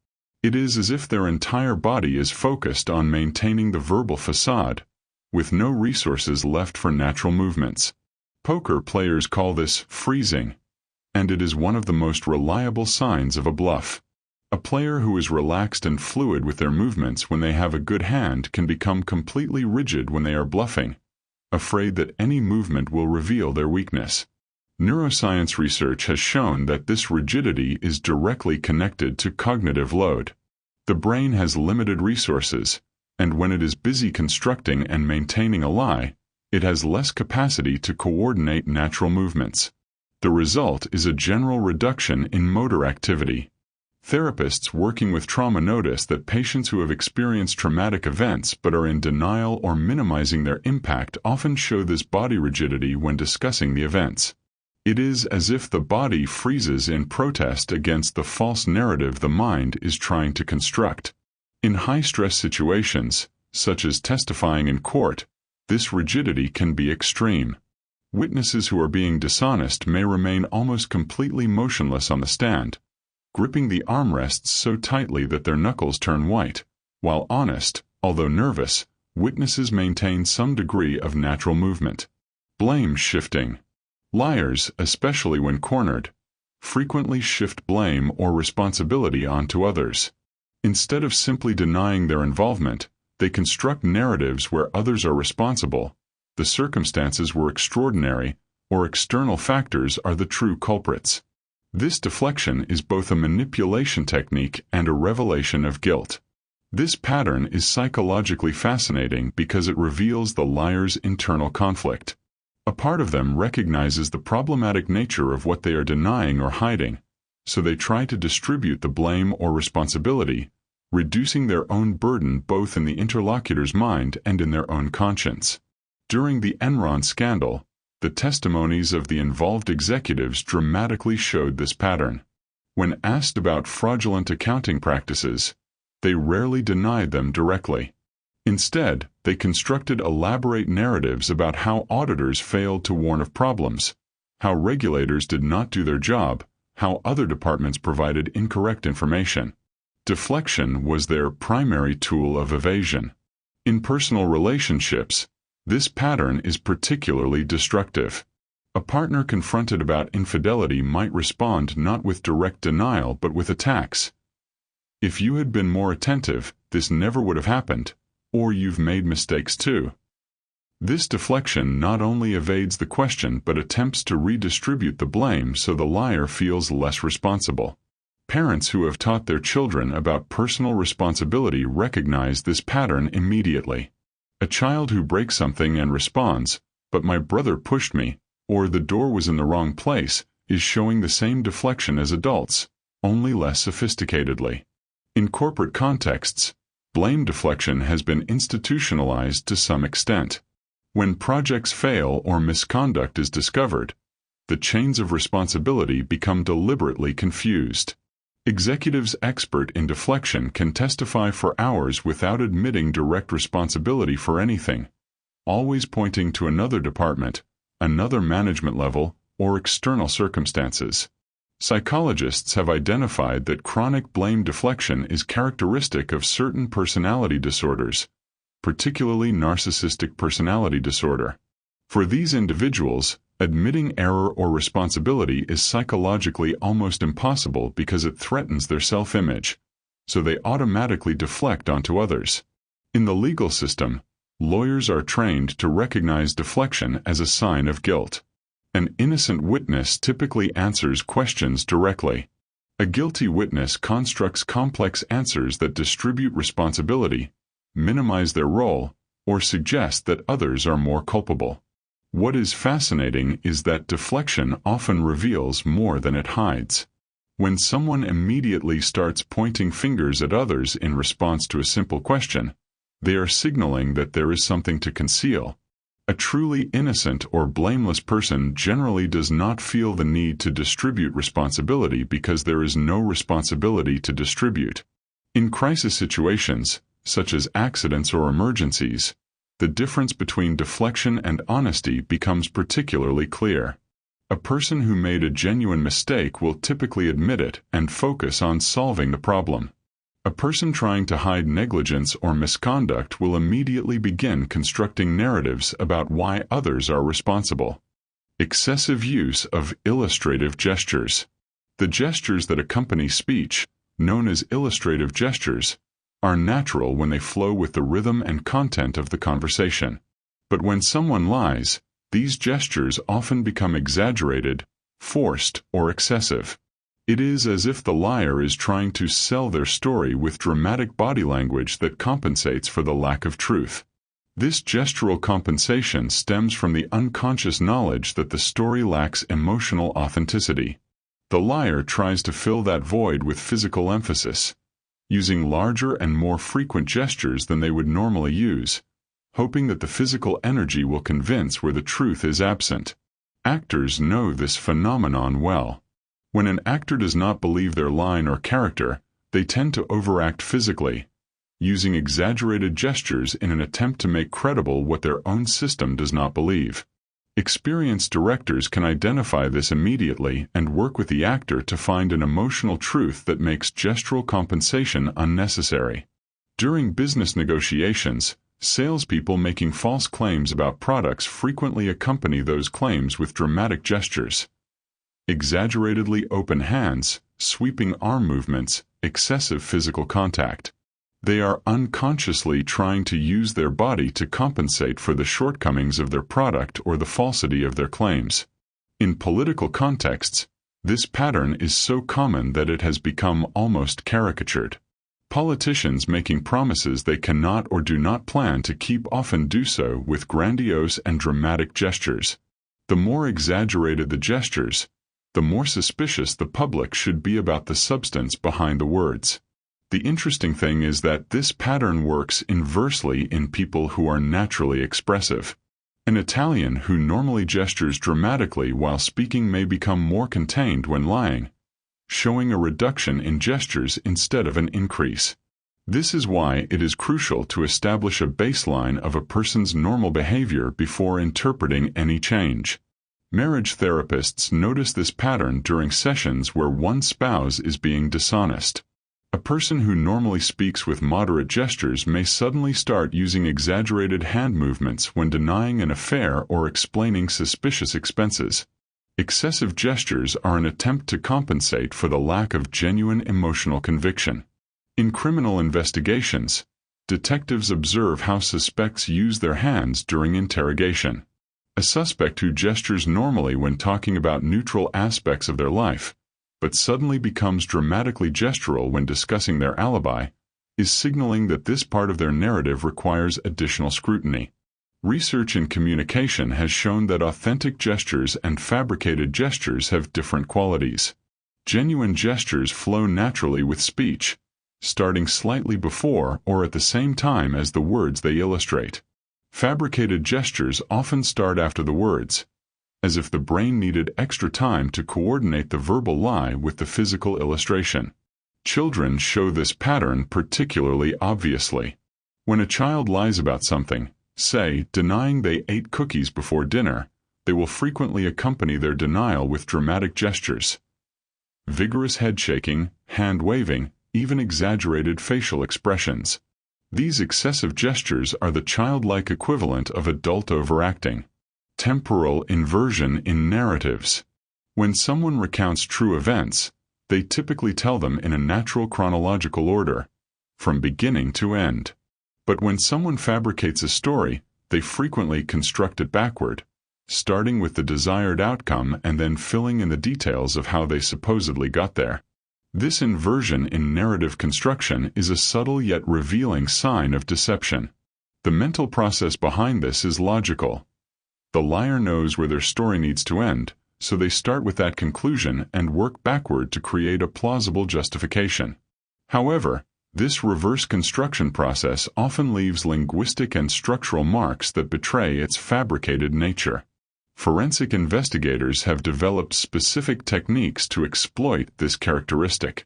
It is as if their entire body is focused on maintaining the verbal facade, with no resources left for natural movements. Poker players call this freezing, and it is one of the most reliable signs of a bluff. A player who is relaxed and fluid with their movements when they have a good hand can become completely rigid when they are bluffing, afraid that any movement will reveal their weakness. Neuroscience research has shown that this rigidity is directly connected to cognitive load. The brain has limited resources, and when it is busy constructing and maintaining a lie, it has less capacity to coordinate natural movements. The result is a general reduction in motor activity. Therapists working with trauma notice that patients who have experienced traumatic events but are in denial or minimizing their impact often show this body rigidity when discussing the events. It is as if the body freezes in protest against the false narrative the mind is trying to construct. In high-stress situations, such as testifying in court, this rigidity can be extreme. Witnesses who are being dishonest may remain almost completely motionless on the stand, gripping the armrests so tightly that their knuckles turn white, while honest, although nervous, witnesses maintain some degree of natural movement. Blame shifting. Liars, especially when cornered, frequently shift blame or responsibility onto others. Instead of simply denying their involvement, they construct narratives where others are responsible, the circumstances were extraordinary, or external factors are the true culprits. This deflection is both a manipulation technique and a revelation of guilt. This pattern is psychologically fascinating because it reveals the liar's internal conflict. A part of them recognizes the problematic nature of what they are denying or hiding, so they try to distribute the blame or responsibility, reducing their own burden both in the interlocutor's mind and in their own conscience. During the Enron scandal, the testimonies of the involved executives dramatically showed this pattern. When asked about fraudulent accounting practices, they rarely denied them directly. Instead, they constructed elaborate narratives about how auditors failed to warn of problems, how regulators did not do their job, how other departments provided incorrect information. Deflection was their primary tool of evasion. In personal relationships, this pattern is particularly destructive. A partner confronted about infidelity might respond not with direct denial but with attacks. If you had been more attentive, this never would have happened, or you've made mistakes too. This deflection not only evades the question but attempts to redistribute the blame so the liar feels less responsible. Parents who have taught their children about personal responsibility recognize this pattern immediately. A child who breaks something and responds, "But my brother pushed me," or "the door was in the wrong place," is showing the same deflection as adults, only less sophisticatedly. In corporate contexts, blame deflection has been institutionalized to some extent. When projects fail or misconduct is discovered, the chains of responsibility become deliberately confused. Executives expert in deflection can testify for hours without admitting direct responsibility for anything, always pointing to another department, another management level, or external circumstances. Psychologists have identified that chronic blame deflection is characteristic of certain personality disorders, particularly narcissistic personality disorder. For these individuals, admitting error or responsibility is psychologically almost impossible because it threatens their self-image, so they automatically deflect onto others. In the legal system, lawyers are trained to recognize deflection as a sign of guilt. An innocent witness typically answers questions directly. A guilty witness constructs complex answers that distribute responsibility, minimize their role, or suggest that others are more culpable. What is fascinating is that deflection often reveals more than it hides. When someone immediately starts pointing fingers at others in response to a simple question, they are signaling that there is something to conceal. A truly innocent or blameless person generally does not feel the need to distribute responsibility because there is no responsibility to distribute. In crisis situations, such as accidents or emergencies, the difference between deflection and honesty becomes particularly clear. A person who made a genuine mistake will typically admit it and focus on solving the problem. A person trying to hide negligence or misconduct will immediately begin constructing narratives about why others are responsible. Excessive use of illustrative gestures. The gestures that accompany speech, known as illustrative gestures, are natural when they flow with the rhythm and content of the conversation. But when someone lies, these gestures often become exaggerated, forced, or excessive. It is as if the liar is trying to sell their story with dramatic body language that compensates for the lack of truth. This gestural compensation stems from the unconscious knowledge that the story lacks emotional authenticity. The liar tries to fill that void with physical emphasis, using larger and more frequent gestures than they would normally use, hoping that the physical energy will convince where the truth is absent. Actors know this phenomenon well. When an actor does not believe their line or character, they tend to overact physically, using exaggerated gestures in an attempt to make credible what their own system does not believe. Experienced directors can identify this immediately and work with the actor to find an emotional truth that makes gestural compensation unnecessary. During business negotiations, salespeople making false claims about products frequently accompany those claims with dramatic gestures. Exaggeratedly open hands, sweeping arm movements, excessive physical contact. They are unconsciously trying to use their body to compensate for the shortcomings of their product or the falsity of their claims. In political contexts, this pattern is so common that it has become almost caricatured. Politicians making promises they cannot or do not plan to keep often do so with grandiose and dramatic gestures. The more exaggerated the gestures, the more suspicious the public should be about the substance behind the words. The interesting thing is that this pattern works inversely in people who are naturally expressive. An Italian who normally gestures dramatically while speaking may become more contained when lying, showing a reduction in gestures instead of an increase. This is why it is crucial to establish a baseline of a person's normal behavior before interpreting any change. Marriage therapists notice this pattern during sessions where one spouse is being dishonest. A person who normally speaks with moderate gestures may suddenly start using exaggerated hand movements when denying an affair or explaining suspicious expenses. Excessive gestures are an attempt to compensate for the lack of genuine emotional conviction. In criminal investigations, detectives observe how suspects use their hands during interrogation. A suspect who gestures normally when talking about neutral aspects of their life, but suddenly becomes dramatically gestural when discussing their alibi, is signaling that this part of their narrative requires additional scrutiny. Research in communication has shown that authentic gestures and fabricated gestures have different qualities. Genuine gestures flow naturally with speech, starting slightly before or at the same time as the words they illustrate. Fabricated gestures often start after the words, as if the brain needed extra time to coordinate the verbal lie with the physical illustration. Children show this pattern particularly obviously. When a child lies about something, say, denying they ate cookies before dinner, they will frequently accompany their denial with dramatic gestures. Vigorous head shaking, hand waving, even exaggerated facial expressions. These excessive gestures are the childlike equivalent of adult overacting. Temporal inversion in narratives. When someone recounts true events, they typically tell them in a natural chronological order, from beginning to end. But when someone fabricates a story, they frequently construct it backward, starting with the desired outcome and then filling in the details of how they supposedly got there. This inversion in narrative construction is a subtle yet revealing sign of deception. The mental process behind this is logical. The liar knows where their story needs to end, so they start with that conclusion and work backward to create a plausible justification. However, this reverse construction process often leaves linguistic and structural marks that betray its fabricated nature. Forensic investigators have developed specific techniques to exploit this characteristic.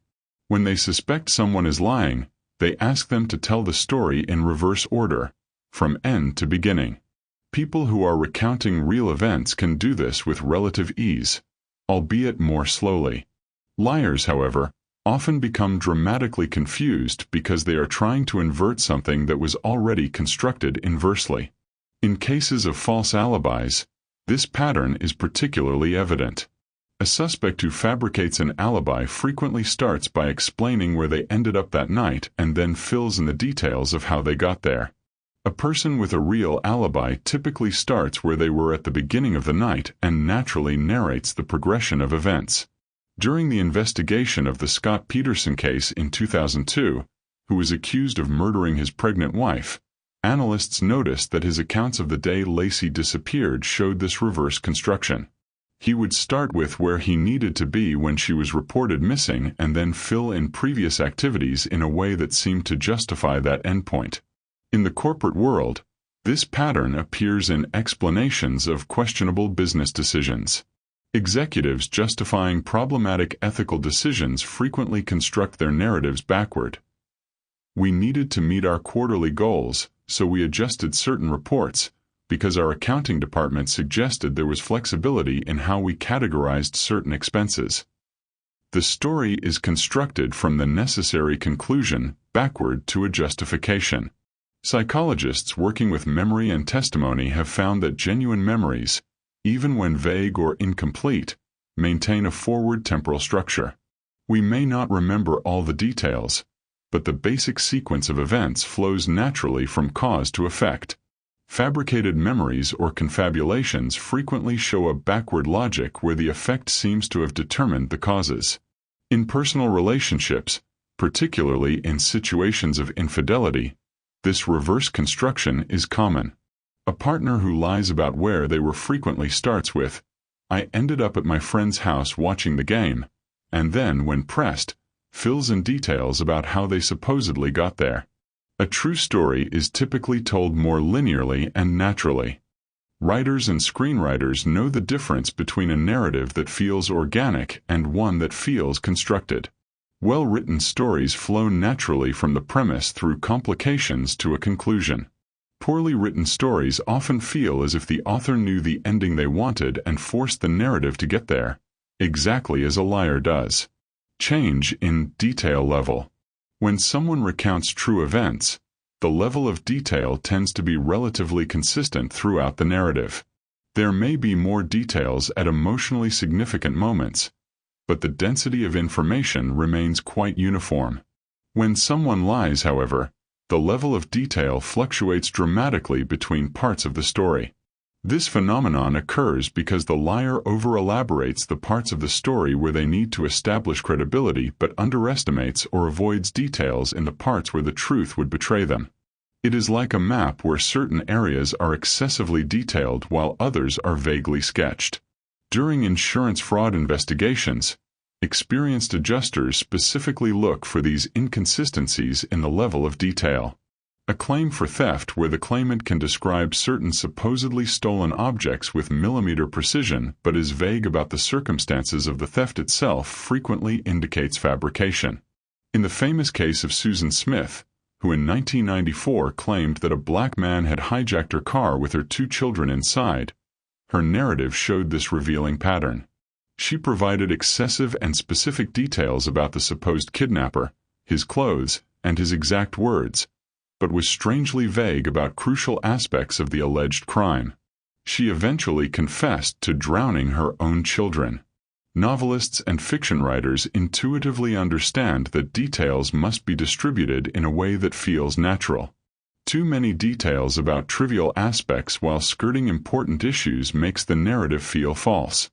When they suspect someone is lying, They ask them to tell the story in reverse order, from end to beginning. People who are recounting real events can do this with relative ease, albeit more slowly. Liars, however, often become dramatically confused because they are trying to invert something that was already constructed inversely. In cases of false alibis, this pattern is particularly evident. A suspect who fabricates an alibi frequently starts by explaining where they ended up that night and then fills in the details of how they got there. A person with a real alibi typically starts where they were at the beginning of the night and naturally narrates the progression of events. During the investigation of the Scott Peterson case in 2002, who was accused of murdering his pregnant wife, analysts noticed that his accounts of the day Lacey disappeared showed this reverse construction. He would start with where he needed to be when she was reported missing and then fill in previous activities in a way that seemed to justify that endpoint. In the corporate world, this pattern appears in explanations of questionable business decisions. Executives justifying problematic ethical decisions frequently construct their narratives backward. We needed to meet our quarterly goals, so we adjusted certain reports, because our accounting department suggested there was flexibility in how we categorized certain expenses. The story is constructed from the necessary conclusion backward to a justification. Psychologists working with memory and testimony have found that genuine memories, even when vague or incomplete, maintain a forward temporal structure. We may not remember all the details, but the basic sequence of events flows naturally from cause to effect. Fabricated memories or confabulations frequently show a backward logic where the effect seems to have determined the causes. In personal relationships, particularly in situations of infidelity, this reverse construction is common. A partner who lies about where they were frequently starts with, "I ended up at my friend's house watching the game," and then, when pressed, fills in details about how they supposedly got there. A true story is typically told more linearly and naturally. Writers and screenwriters know the difference between a narrative that feels organic and one that feels constructed. Well-written stories flow naturally from the premise through complications to a conclusion. Poorly written stories often feel as if the author knew the ending they wanted and forced the narrative to get there, exactly as a liar does. Change in detail level. When someone recounts true events, the level of detail tends to be relatively consistent throughout the narrative. There may be more details at emotionally significant moments, but the density of information remains quite uniform. When someone lies, however, the level of detail fluctuates dramatically between parts of the story. This phenomenon occurs because the liar over-elaborates the parts of the story where they need to establish credibility but underestimates or avoids details in the parts where the truth would betray them. It is like a map where certain areas are excessively detailed while others are vaguely sketched. During insurance fraud investigations, experienced adjusters specifically look for these inconsistencies in the level of detail. A claim for theft where the claimant can describe certain supposedly stolen objects with millimeter precision but is vague about the circumstances of the theft itself frequently indicates fabrication. In the famous case of Susan Smith, who in 1994 claimed that a black man had hijacked her car with her 2 children inside, her narrative showed this revealing pattern. She provided excessive and specific details about the supposed kidnapper, his clothes, and his exact words, but was strangely vague about crucial aspects of the alleged crime. She eventually confessed to drowning her own children. Novelists and fiction writers intuitively understand that details must be distributed in a way that feels natural. Too many details about trivial aspects while skirting important issues makes the narrative feel false.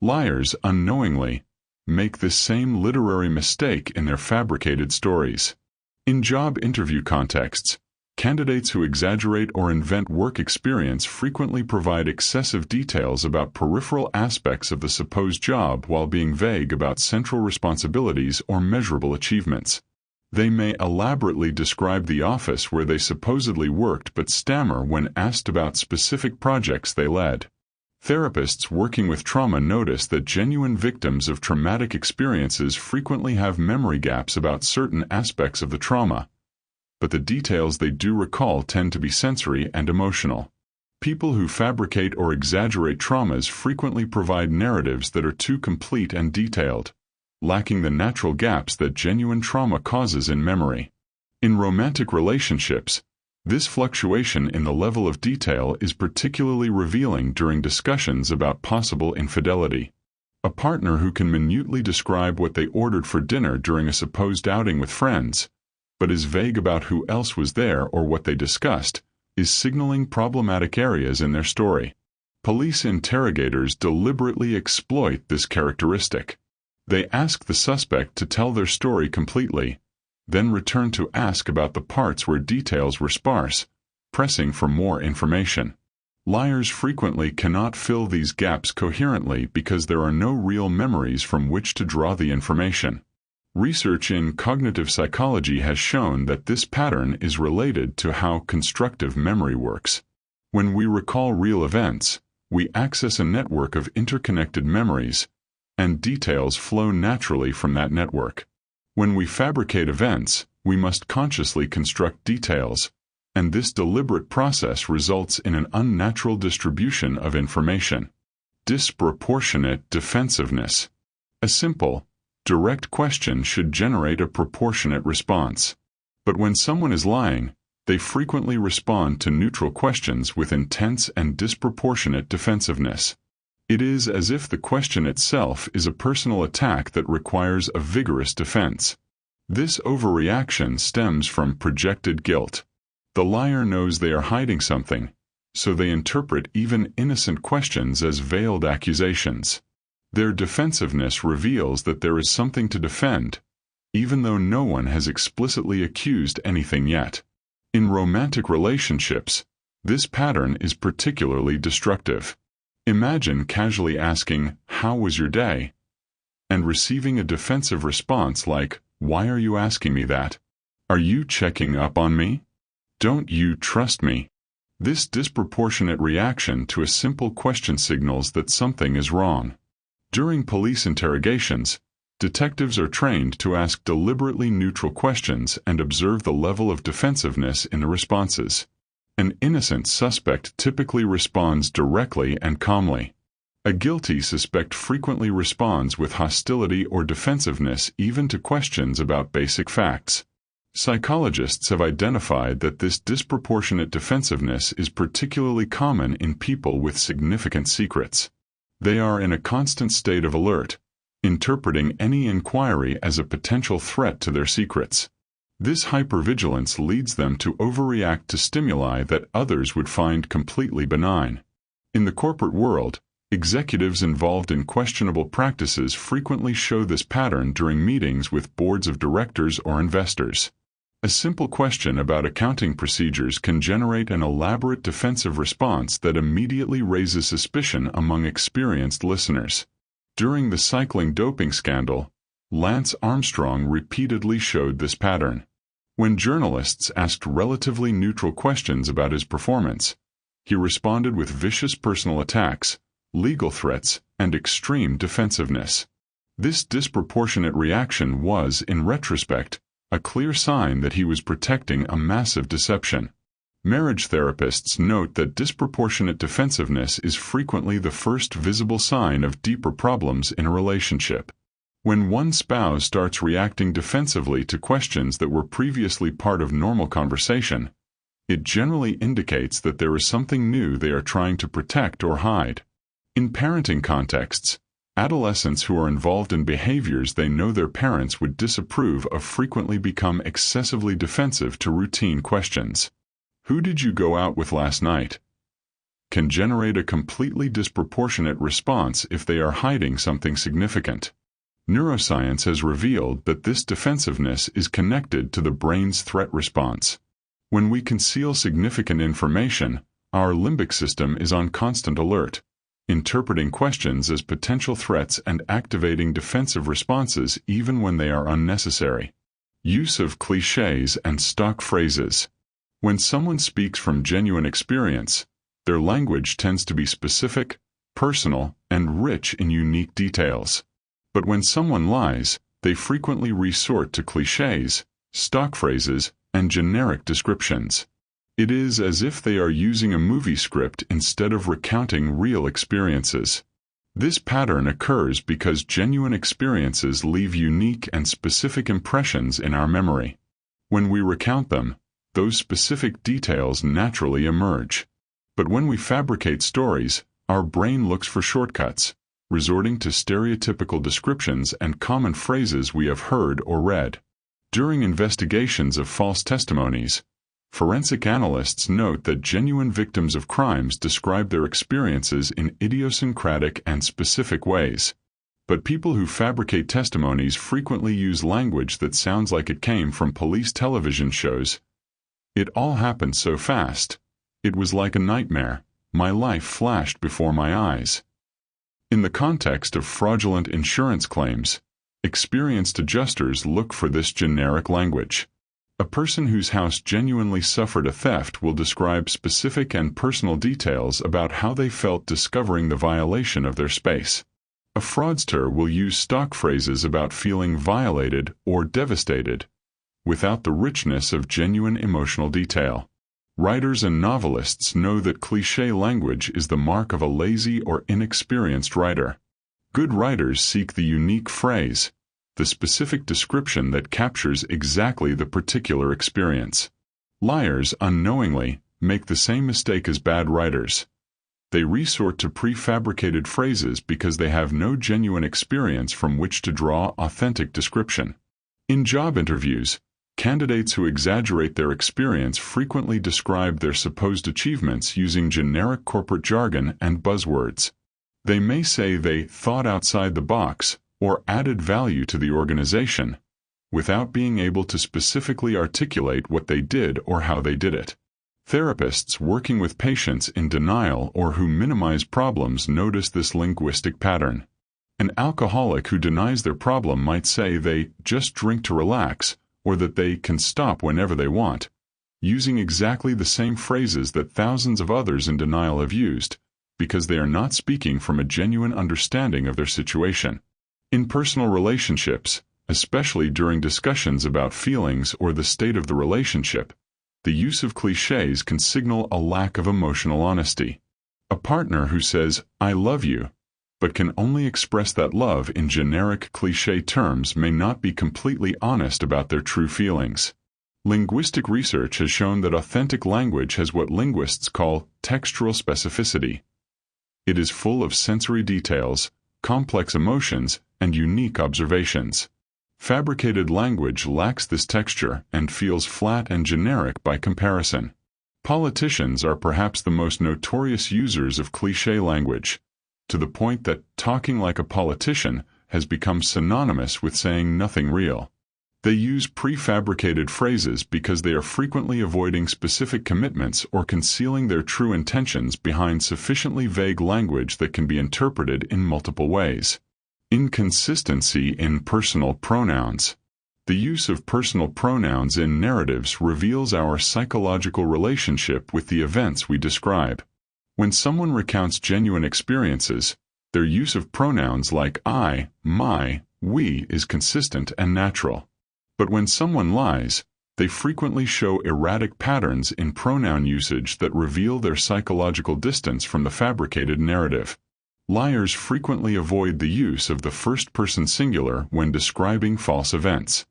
Liars, unknowingly, make this same literary mistake in their fabricated stories. In job interview contexts, candidates who exaggerate or invent work experience frequently provide excessive details about peripheral aspects of the supposed job while being vague about central responsibilities or measurable achievements. They may elaborately describe the office where they supposedly worked but stammer when asked about specific projects they led. Therapists working with trauma notice that genuine victims of traumatic experiences frequently have memory gaps about certain aspects of the trauma, but the details they do recall tend to be sensory and emotional. People who fabricate or exaggerate traumas frequently provide narratives that are too complete and detailed, lacking the natural gaps that genuine trauma causes in memory. In romantic relationships, this fluctuation in the level of detail is particularly revealing during discussions about possible infidelity. A partner who can minutely describe what they ordered for dinner during a supposed outing with friends, but is vague about who else was there or what they discussed, is signaling problematic areas in their story. Police interrogators deliberately exploit this characteristic. They ask the suspect to tell their story completely, then return to ask about the parts where details were sparse, pressing for more information. Liars frequently cannot fill these gaps coherently because there are no real memories from which to draw the information. Research in cognitive psychology has shown that this pattern is related to how constructive memory works. When we recall real events, we access a network of interconnected memories, and details flow naturally from that network. When we fabricate events, we must consciously construct details, and this deliberate process results in an unnatural distribution of information. Disproportionate defensiveness. A simple, direct question should generate a proportionate response. But when someone is lying, they frequently respond to neutral questions with intense and disproportionate defensiveness. It is as if the question itself is a personal attack that requires a vigorous defense. This overreaction stems from projected guilt. The liar knows they are hiding something, so they interpret even innocent questions as veiled accusations. Their defensiveness reveals that there is something to defend, even though no one has explicitly accused anything yet. In romantic relationships, this pattern is particularly destructive. Imagine casually asking, "How was your day?" and receiving a defensive response like, "Why are you asking me that? Are you checking up on me? Don't you trust me?" This disproportionate reaction to a simple question signals that something is wrong. During police interrogations, detectives are trained to ask deliberately neutral questions and observe the level of defensiveness in the responses. An innocent suspect typically responds directly and calmly. A guilty suspect frequently responds with hostility or defensiveness even to questions about basic facts. Psychologists have identified that this disproportionate defensiveness is particularly common in people with significant secrets. They are in a constant state of alert, interpreting any inquiry as a potential threat to their secrets. This hypervigilance leads them to overreact to stimuli that others would find completely benign. In the corporate world, executives involved in questionable practices frequently show this pattern during meetings with boards of directors or investors. A simple question about accounting procedures can generate an elaborate defensive response that immediately raises suspicion among experienced listeners. During the cycling doping scandal, Lance Armstrong repeatedly showed this pattern. When journalists asked relatively neutral questions about his performance, he responded with vicious personal attacks, legal threats, and extreme defensiveness. This disproportionate reaction was, in retrospect, a clear sign that he was protecting a massive deception. Marriage therapists note that disproportionate defensiveness is frequently the first visible sign of deeper problems in a relationship. When one spouse starts reacting defensively to questions that were previously part of normal conversation, it generally indicates that there is something new they are trying to protect or hide. In parenting contexts, adolescents who are involved in behaviors they know their parents would disapprove of frequently become excessively defensive to routine questions. "Who did you go out with last night?" can generate a completely disproportionate response if they are hiding something significant. Neuroscience has revealed that this defensiveness is connected to the brain's threat response. When we conceal significant information, our limbic system is on constant alert, interpreting questions as potential threats and activating defensive responses even when they are unnecessary. Use of clichés and stock phrases. When someone speaks from genuine experience, their language tends to be specific, personal, and rich in unique details. But when someone lies, they frequently resort to clichés, stock phrases, and generic descriptions. It is as if they are using a movie script instead of recounting real experiences. This pattern occurs because genuine experiences leave unique and specific impressions in our memory. When we recount them, those specific details naturally emerge. But when we fabricate stories, our brain looks for shortcuts, resorting to stereotypical descriptions and common phrases we have heard or read. During investigations of false testimonies, forensic analysts note that genuine victims of crimes describe their experiences in idiosyncratic and specific ways. But people who fabricate testimonies frequently use language that sounds like it came from police television shows. It all happened so fast. It was like a nightmare. My life flashed before my eyes. In the context of fraudulent insurance claims, experienced adjusters look for this generic language. A person whose house genuinely suffered a theft will describe specific and personal details about how they felt discovering the violation of their space. A fraudster will use stock phrases about feeling violated or devastated, without the richness of genuine emotional detail. Writers and novelists know that cliché language is the mark of a lazy or inexperienced writer. Good writers seek the unique phrase, the specific description that captures exactly the particular experience. Liars unknowingly make the same mistake as bad writers. They resort to prefabricated phrases because they have no genuine experience from which to draw authentic description. In job interviews, candidates who exaggerate their experience frequently describe their supposed achievements using generic corporate jargon and buzzwords. They may say they thought outside the box or added value to the organization, without being able to specifically articulate what they did or how they did it. Therapists working with patients in denial or who minimize problems notice this linguistic pattern. An alcoholic who denies their problem might say they just drink to relax, or that they can stop whenever they want, using exactly the same phrases that thousands of others in denial have used, because they are not speaking from a genuine understanding of their situation. In personal relationships, especially during discussions about feelings or the state of the relationship, the use of clichés can signal a lack of emotional honesty. A partner who says, "I love you," but can only express that love in generic cliché terms may not be completely honest about their true feelings. Linguistic research has shown that authentic language has what linguists call textural specificity. It is full of sensory details, complex emotions, and unique observations. Fabricated language lacks this texture and feels flat and generic by comparison. Politicians are perhaps the most notorious users of cliché language, to the point that talking like a politician has become synonymous with saying nothing real. They use prefabricated phrases because they are frequently avoiding specific commitments or concealing their true intentions behind sufficiently vague language that can be interpreted in multiple ways. Inconsistency in personal pronouns. The use of personal pronouns in narratives reveals our psychological relationship with the events we describe. When someone recounts genuine experiences, their use of pronouns like I, my, we is consistent and natural. But when someone lies, they frequently show erratic patterns in pronoun usage that reveal their psychological distance from the fabricated narrative. Liars frequently avoid the use of the first-person singular when describing false events.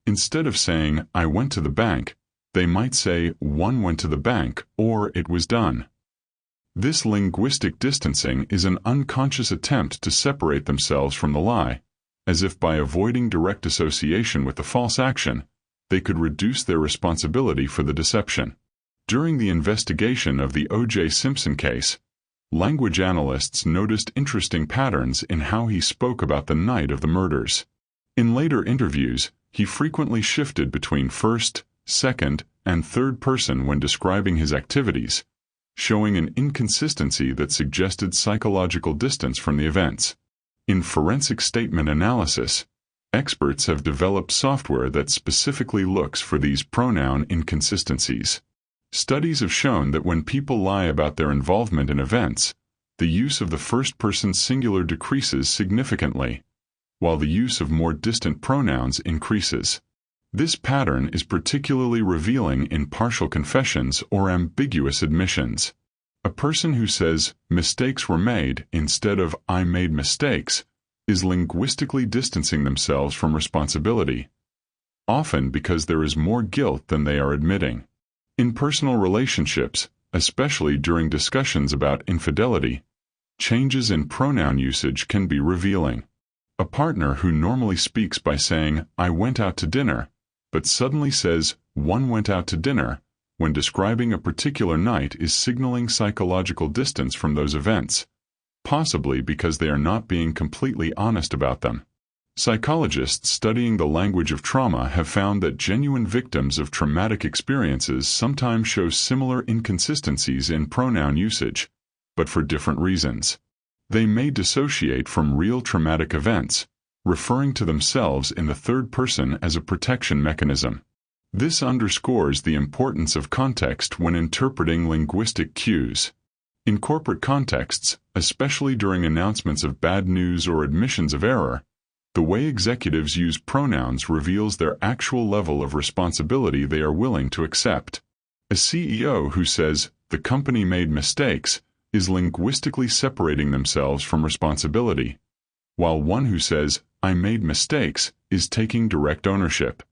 Instead of saying, "I went to the bank," they might say, "one went to the bank," or "it was done." This linguistic distancing is an unconscious attempt to separate themselves from the lie, as if by avoiding direct association with the false action, they could reduce their responsibility for the deception. During the investigation of the O.J. Simpson case, language analysts noticed interesting patterns in how he spoke about the night of the murders. In later interviews, he frequently shifted between first, second, and third person when describing his activities, showing an inconsistency that suggested psychological distance from the events. In forensic statement analysis, experts have developed software that specifically looks for these pronoun inconsistencies. Studies have shown that when people lie about their involvement in events, the use of the first-person singular decreases significantly, while the use of more distant pronouns increases. This pattern is particularly revealing in partial confessions or ambiguous admissions. A person who says, "mistakes were made," instead of "I made mistakes," is linguistically distancing themselves from responsibility, often because there is more guilt than they are admitting. In personal relationships, especially during discussions about infidelity, changes in pronoun usage can be revealing. A partner who normally speaks by saying, "I went out to dinner," but suddenly says, "one went out to dinner," when describing a particular night is signaling psychological distance from those events, possibly because they are not being completely honest about them. Psychologists studying the language of trauma have found that genuine victims of traumatic experiences sometimes show similar inconsistencies in pronoun usage, but for different reasons. They may dissociate from real traumatic events, referring to themselves in the third person as a protection mechanism. This underscores the importance of context when interpreting linguistic cues. In corporate contexts, especially during announcements of bad news or admissions of error, the way executives use pronouns reveals their actual level of responsibility they are willing to accept. A CEO who says, "the company made mistakes," is linguistically separating themselves from responsibility, while one who says, "I made mistakes," is taking direct ownership.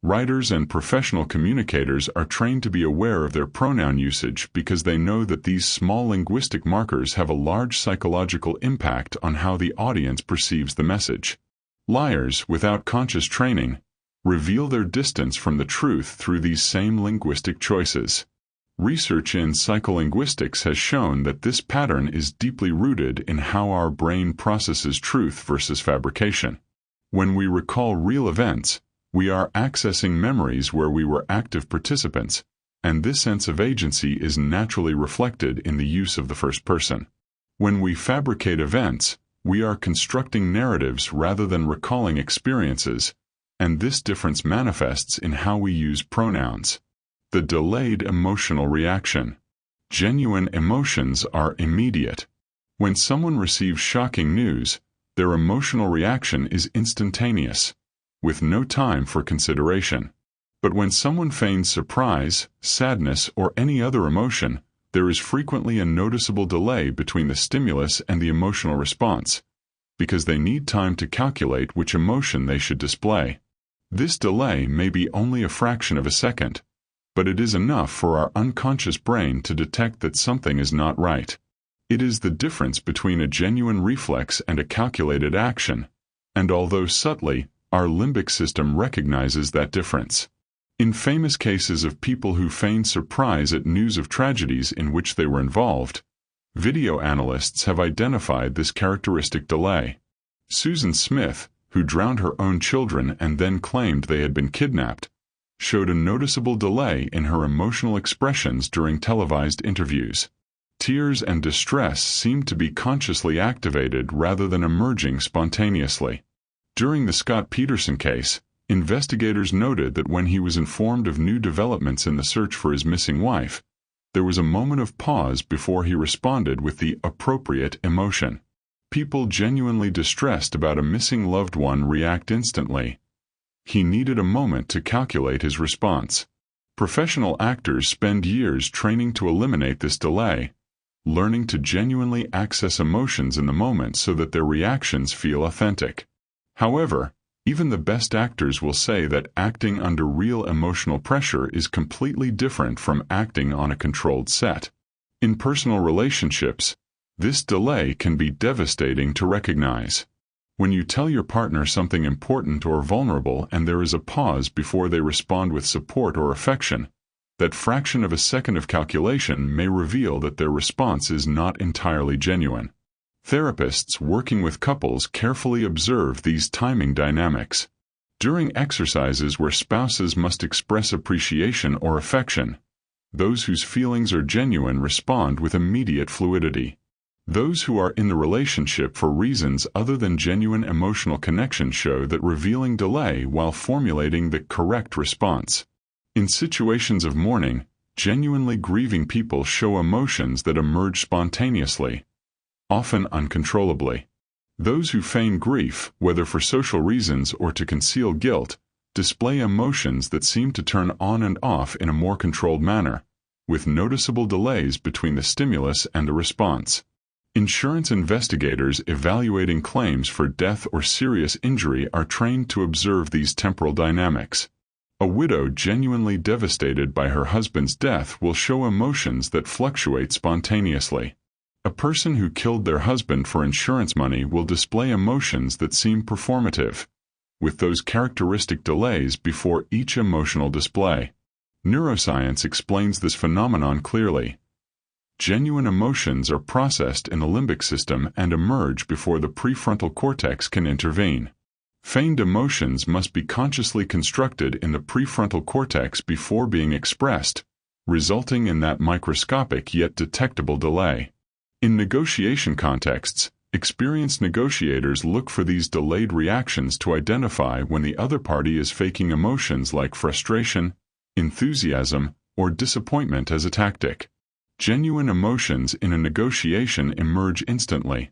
Writers and professional communicators are trained to be aware of their pronoun usage because they know that these small linguistic markers have a large psychological impact on how the audience perceives the message. Liars, without conscious training, reveal their distance from the truth through these same linguistic choices. Research in psycholinguistics has shown that this pattern is deeply rooted in how our brain processes truth versus fabrication. When we recall real events, we are accessing memories where we were active participants, and this sense of agency is naturally reflected in the use of the first person. When we fabricate events, we are constructing narratives rather than recalling experiences, and this difference manifests in how we use pronouns. The delayed emotional reaction. Genuine emotions are immediate. When someone receives shocking news, their emotional reaction is instantaneous, with no time for consideration. But when someone feigns surprise, sadness, or any other emotion, there is frequently a noticeable delay between the stimulus and the emotional response, because they need time to calculate which emotion they should display. This delay may be only a fraction of a second, but it is enough for our unconscious brain to detect that something is not right. It is the difference between a genuine reflex and a calculated action, and although subtly, our limbic system recognizes that difference. In famous cases of people who feign surprise at news of tragedies in which they were involved, video analysts have identified this characteristic delay. Susan Smith, who drowned her own children and then claimed they had been kidnapped, showed a noticeable delay in her emotional expressions during televised interviews. Tears and distress seemed to be consciously activated rather than emerging spontaneously. During the Scott Peterson case, investigators noted that when he was informed of new developments in the search for his missing wife, there was a moment of pause before he responded with the appropriate emotion. People genuinely distressed about a missing loved one react instantly. He needed a moment to calculate his response. Professional actors spend years training to eliminate this delay, learning to genuinely access emotions in the moment so that their reactions feel authentic. However, even the best actors will say that acting under real emotional pressure is completely different from acting on a controlled set. In personal relationships, this delay can be devastating to recognize. When you tell your partner something important or vulnerable and there is a pause before they respond with support or affection, that fraction of a second of calculation may reveal that their response is not entirely genuine. Therapists working with couples carefully observe these timing dynamics. During exercises where spouses must express appreciation or affection, those whose feelings are genuine respond with immediate fluidity. Those who are in the relationship for reasons other than genuine emotional connection show that revealing delay while formulating the correct response. In situations of mourning, genuinely grieving people show emotions that emerge spontaneously, often uncontrollably. Those who feign grief, whether for social reasons or to conceal guilt, display emotions that seem to turn on and off in a more controlled manner, with noticeable delays between the stimulus and the response. Insurance investigators evaluating claims for death or serious injury are trained to observe these temporal dynamics. A widow genuinely devastated by her husband's death will show emotions that fluctuate spontaneously. A person who killed their husband for insurance money will display emotions that seem performative, with those characteristic delays before each emotional display. Neuroscience explains this phenomenon clearly. Genuine emotions are processed in the limbic system and emerge before the prefrontal cortex can intervene. Feigned emotions must be consciously constructed in the prefrontal cortex before being expressed, resulting in that microscopic yet detectable delay. In negotiation contexts, experienced negotiators look for these delayed reactions to identify when the other party is faking emotions like frustration, enthusiasm, or disappointment as a tactic. Genuine emotions in a negotiation emerge instantly.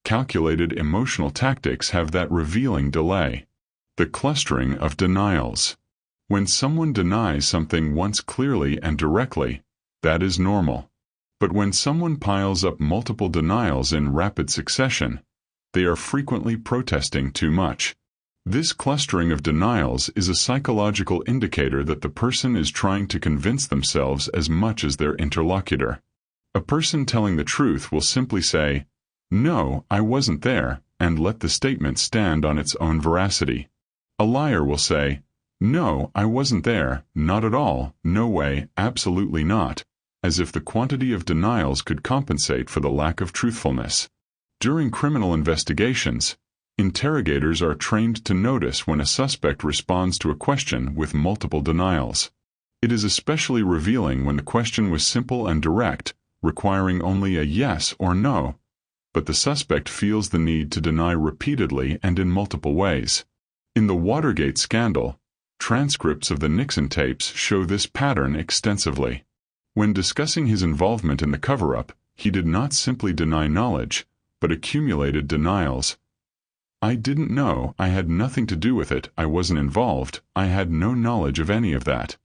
Calculated emotional tactics have that revealing delay. The clustering of denials. When someone denies something once clearly and directly, that is normal. But when someone piles up multiple denials in rapid succession, they are frequently protesting too much. This clustering of denials is a psychological indicator that the person is trying to convince themselves as much as their interlocutor. A person telling the truth will simply say, "No, I wasn't there," and let the statement stand on its own veracity. A liar will say, "No, I wasn't there, not at all, no way, absolutely not," as if the quantity of denials could compensate for the lack of truthfulness. During criminal investigations, interrogators are trained to notice when a suspect responds to a question with multiple denials. It is especially revealing when the question was simple and direct, requiring only a yes or no, but the suspect feels the need to deny repeatedly and in multiple ways. In the Watergate scandal, transcripts of the Nixon tapes show this pattern extensively. When discussing his involvement in the cover-up, he did not simply deny knowledge, but accumulated denials. "I didn't know, I had nothing to do with it, I wasn't involved, I had no knowledge of any of that."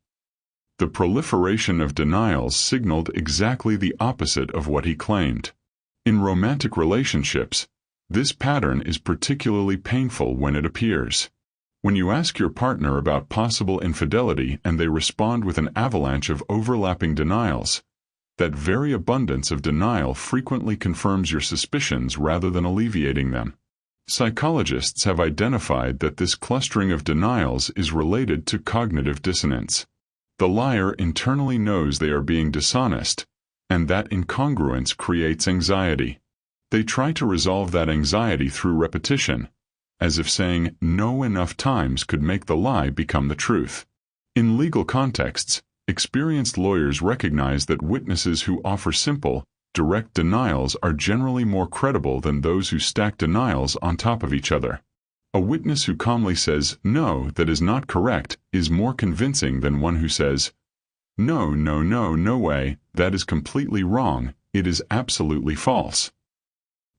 The proliferation of denials signaled exactly the opposite of what he claimed. In romantic relationships, this pattern is particularly painful when it appears. When you ask your partner about possible infidelity and they respond with an avalanche of overlapping denials, that very abundance of denial frequently confirms your suspicions rather than alleviating them. Psychologists have identified that this clustering of denials is related to cognitive dissonance. The liar internally knows they are being dishonest, and that incongruence creates anxiety. They try to resolve that anxiety through repetition, as if saying no enough times could make the lie become the truth. In legal contexts, experienced lawyers recognize that witnesses who offer simple, direct denials are generally more credible than those who stack denials on top of each other. A witness who calmly says, "No, that is not correct," is more convincing than one who says, "No, no, no, no way, that is completely wrong, it is absolutely false."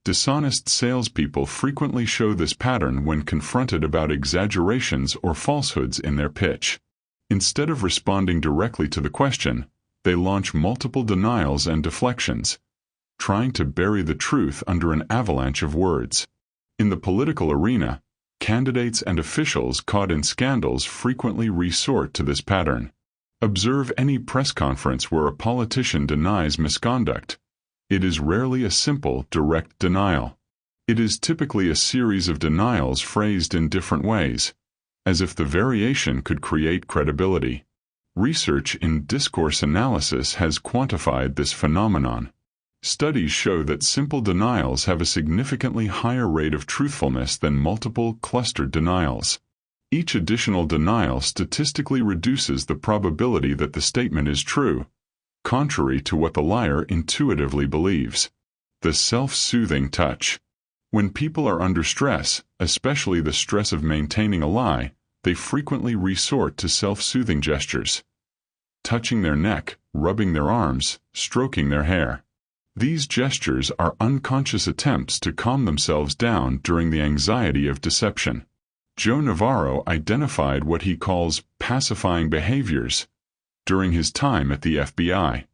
Dishonest salespeople frequently show this pattern when confronted about exaggerations or falsehoods in their pitch. Instead of responding directly to the question, they launch multiple denials and deflections, trying to bury the truth under an avalanche of words. In the political arena, candidates and officials caught in scandals frequently resort to this pattern. Observe any press conference where a politician denies misconduct. It is rarely a simple, direct denial. It is typically a series of denials phrased in different ways, as if the variation could create credibility. Research in discourse analysis has quantified this phenomenon. Studies show that simple denials have a significantly higher rate of truthfulness than multiple, clustered denials. Each additional denial statistically reduces the probability that the statement is true, contrary to what the liar intuitively believes. The self-soothing touch. When people are under stress, especially the stress of maintaining a lie, they frequently resort to self-soothing gestures. Touching their neck, rubbing their arms, stroking their hair. These gestures are unconscious attempts to calm themselves down during the anxiety of deception. Joe Navarro identified what he calls pacifying behaviors during his time at the FBI.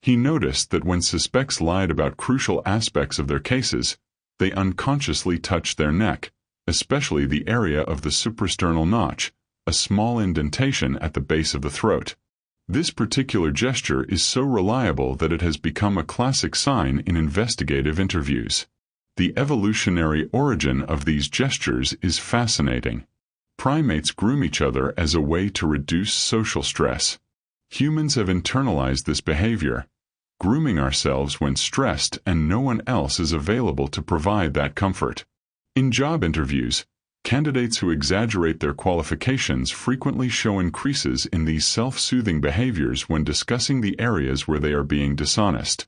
He noticed that when suspects lied about crucial aspects of their cases, they unconsciously touched their neck, especially the area of the suprasternal notch, a small indentation at the base of the throat. This particular gesture is so reliable that it has become a classic sign in investigative interviews. The evolutionary origin of these gestures is fascinating. Primates groom each other as a way to reduce social stress. Humans have internalized this behavior, grooming ourselves when stressed and no one else is available to provide that comfort. In job interviews, candidates who exaggerate their qualifications frequently show increases in these self-soothing behaviors when discussing the areas where they are being dishonest.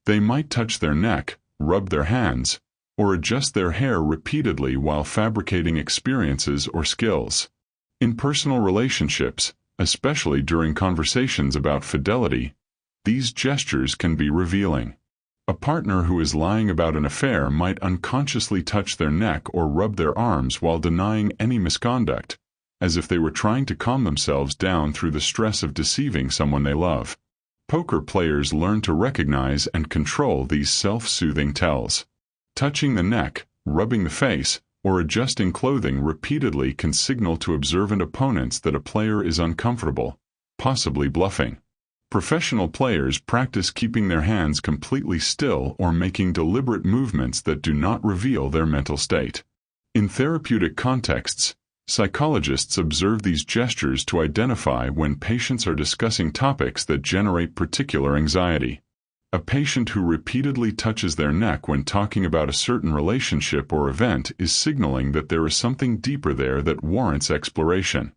They might touch their neck, rub their hands, or adjust their hair repeatedly while fabricating experiences or skills. In personal relationships, especially during conversations about fidelity, these gestures can be revealing. A partner who is lying about an affair might unconsciously touch their neck or rub their arms while denying any misconduct, as if they were trying to calm themselves down through the stress of deceiving someone they love. Poker players learn to recognize and control these self-soothing tells. Touching the neck, rubbing the face, or adjusting clothing repeatedly can signal to observant opponents that a player is uncomfortable, possibly bluffing. Professional players practice keeping their hands completely still or making deliberate movements that do not reveal their mental state. In therapeutic contexts, psychologists observe these gestures to identify when patients are discussing topics that generate particular anxiety. A patient who repeatedly touches their neck when talking about a certain relationship or event is signaling that there is something deeper there that warrants exploration.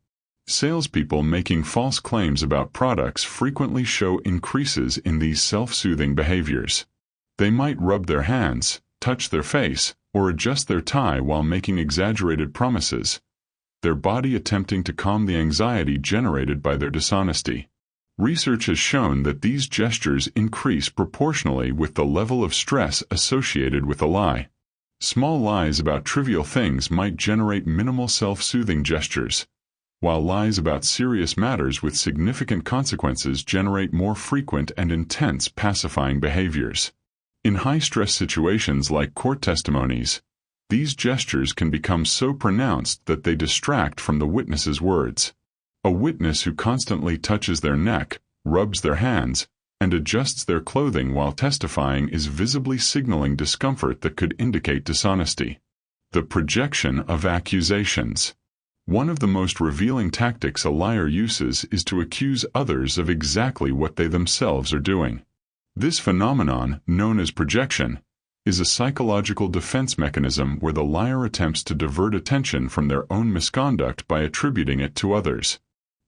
Salespeople making false claims about products frequently show increases in these self-soothing behaviors. They might rub their hands, touch their face, or adjust their tie while making exaggerated promises, their body attempting to calm the anxiety generated by their dishonesty. Research has shown that these gestures increase proportionally with the level of stress associated with a lie. Small lies about trivial things might generate minimal self-soothing gestures, while lies about serious matters with significant consequences generate more frequent and intense pacifying behaviors. In high-stress situations like court testimonies, these gestures can become so pronounced that they distract from the witness's words. A witness who constantly touches their neck, rubs their hands, and adjusts their clothing while testifying is visibly signaling discomfort that could indicate dishonesty. The projection of accusations. One of the most revealing tactics a liar uses is to accuse others of exactly what they themselves are doing. This phenomenon, known as projection, is a psychological defense mechanism where the liar attempts to divert attention from their own misconduct by attributing it to others.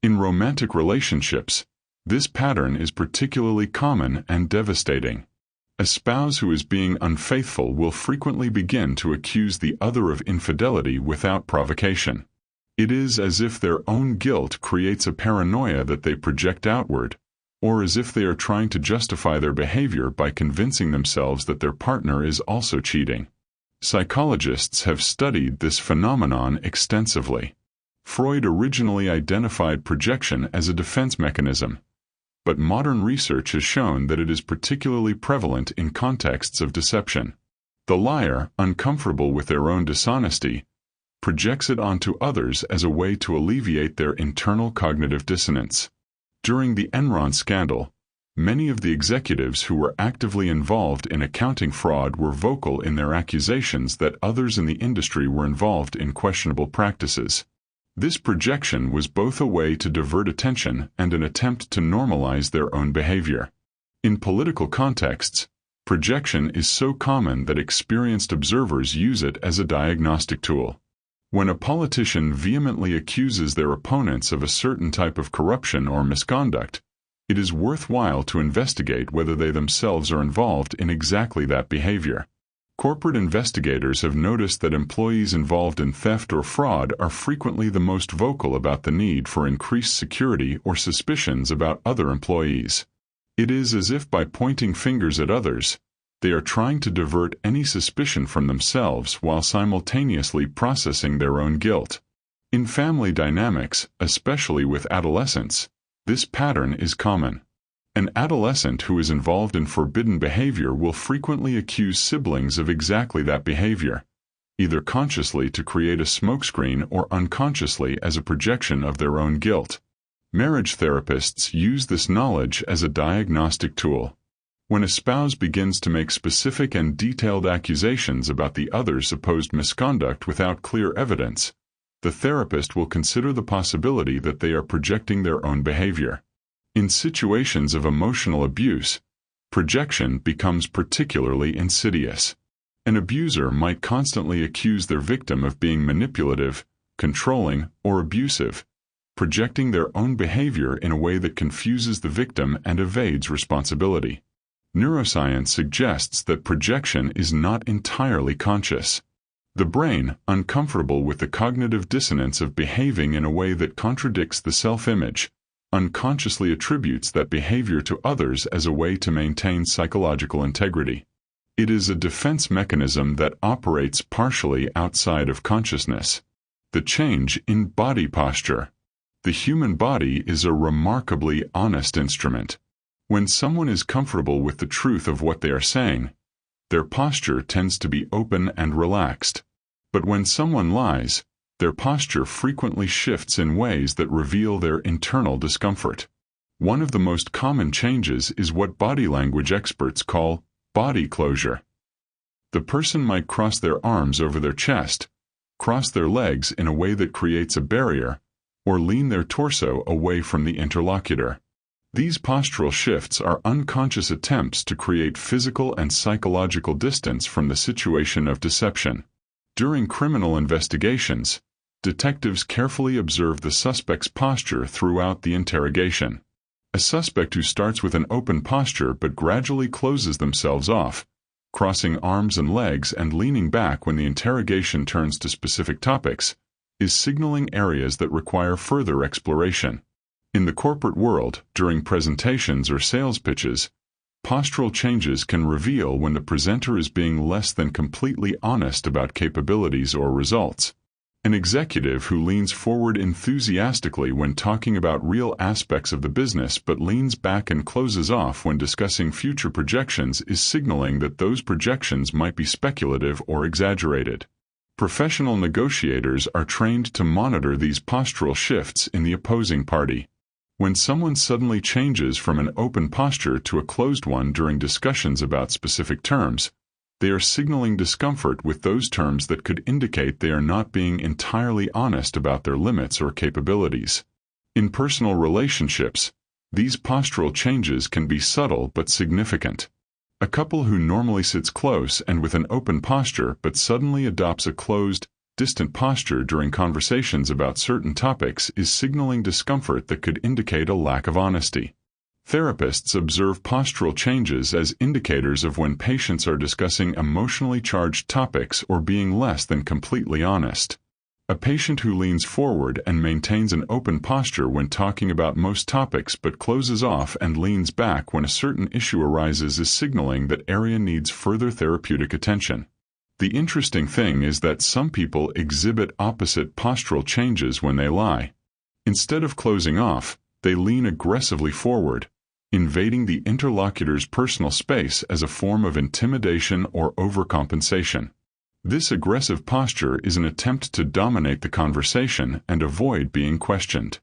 In romantic relationships, this pattern is particularly common and devastating. A spouse who is being unfaithful will frequently begin to accuse the other of infidelity without provocation. It is as if their own guilt creates a paranoia that they project outward, or as if they are trying to justify their behavior by convincing themselves that their partner is also cheating. Psychologists have studied this phenomenon extensively. Freud originally identified projection as a defense mechanism, but modern research has shown that it is particularly prevalent in contexts of deception. The liar, uncomfortable with their own dishonesty, projects it onto others as a way to alleviate their internal cognitive dissonance. During the Enron scandal, many of the executives who were actively involved in accounting fraud were vocal in their accusations that others in the industry were involved in questionable practices. This projection was both a way to divert attention and an attempt to normalize their own behavior. In political contexts, projection is so common that experienced observers use it as a diagnostic tool. When a politician vehemently accuses their opponents of a certain type of corruption or misconduct, it is worthwhile to investigate whether they themselves are involved in exactly that behavior. Corporate investigators have noticed that employees involved in theft or fraud are frequently the most vocal about the need for increased security or suspicions about other employees. It is as if by pointing fingers at others, they are trying to divert any suspicion from themselves while simultaneously processing their own guilt. In family dynamics, especially with adolescents, this pattern is common. An adolescent who is involved in forbidden behavior will frequently accuse siblings of exactly that behavior, either consciously to create a smokescreen or unconsciously as a projection of their own guilt. Marriage therapists use this knowledge as a diagnostic tool. When a spouse begins to make specific and detailed accusations about the other's supposed misconduct without clear evidence, the therapist will consider the possibility that they are projecting their own behavior. In situations of emotional abuse, projection becomes particularly insidious. An abuser might constantly accuse their victim of being manipulative, controlling, or abusive, projecting their own behavior in a way that confuses the victim and evades responsibility. Neuroscience suggests that projection is not entirely conscious. The brain, uncomfortable with the cognitive dissonance of behaving in a way that contradicts the self-image, unconsciously attributes that behavior to others as a way to maintain psychological integrity. It is a defense mechanism that operates partially outside of consciousness. The change in body posture. The human body is a remarkably honest instrument. When someone is comfortable with the truth of what they are saying, their posture tends to be open and relaxed. But when someone lies, their posture frequently shifts in ways that reveal their internal discomfort. One of the most common changes is what body language experts call body closure. The person might cross their arms over their chest, cross their legs in a way that creates a barrier, or lean their torso away from the interlocutor. These postural shifts are unconscious attempts to create physical and psychological distance from the situation of deception. During criminal investigations, detectives carefully observe the suspect's posture throughout the interrogation. A suspect who starts with an open posture but gradually closes themselves off, crossing arms and legs and leaning back when the interrogation turns to specific topics, is signaling areas that require further exploration. In the corporate world, during presentations or sales pitches, postural changes can reveal when the presenter is being less than completely honest about capabilities or results. An executive who leans forward enthusiastically when talking about real aspects of the business but leans back and closes off when discussing future projections is signaling that those projections might be speculative or exaggerated. Professional negotiators are trained to monitor these postural shifts in the opposing party. When someone suddenly changes from an open posture to a closed one during discussions about specific terms, they are signaling discomfort with those terms that could indicate they are not being entirely honest about their limits or capabilities. In personal relationships, these postural changes can be subtle but significant. A couple who normally sits close and with an open posture but suddenly adopts a closed, distant posture during conversations about certain topics is signaling discomfort that could indicate a lack of honesty. Therapists observe postural changes as indicators of when patients are discussing emotionally charged topics or being less than completely honest. A patient who leans forward and maintains an open posture when talking about most topics but closes off and leans back when a certain issue arises is signaling that area needs further therapeutic attention. The interesting thing is that some people exhibit opposite postural changes when they lie. Instead of closing off, they lean aggressively forward, invading the interlocutor's personal space as a form of intimidation or overcompensation. This aggressive posture is an attempt to dominate the conversation and avoid being questioned.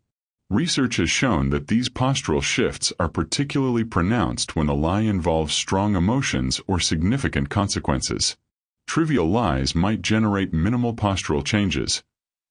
Research has shown that these postural shifts are particularly pronounced when the lie involves strong emotions or significant consequences. Trivial lies might generate minimal postural changes,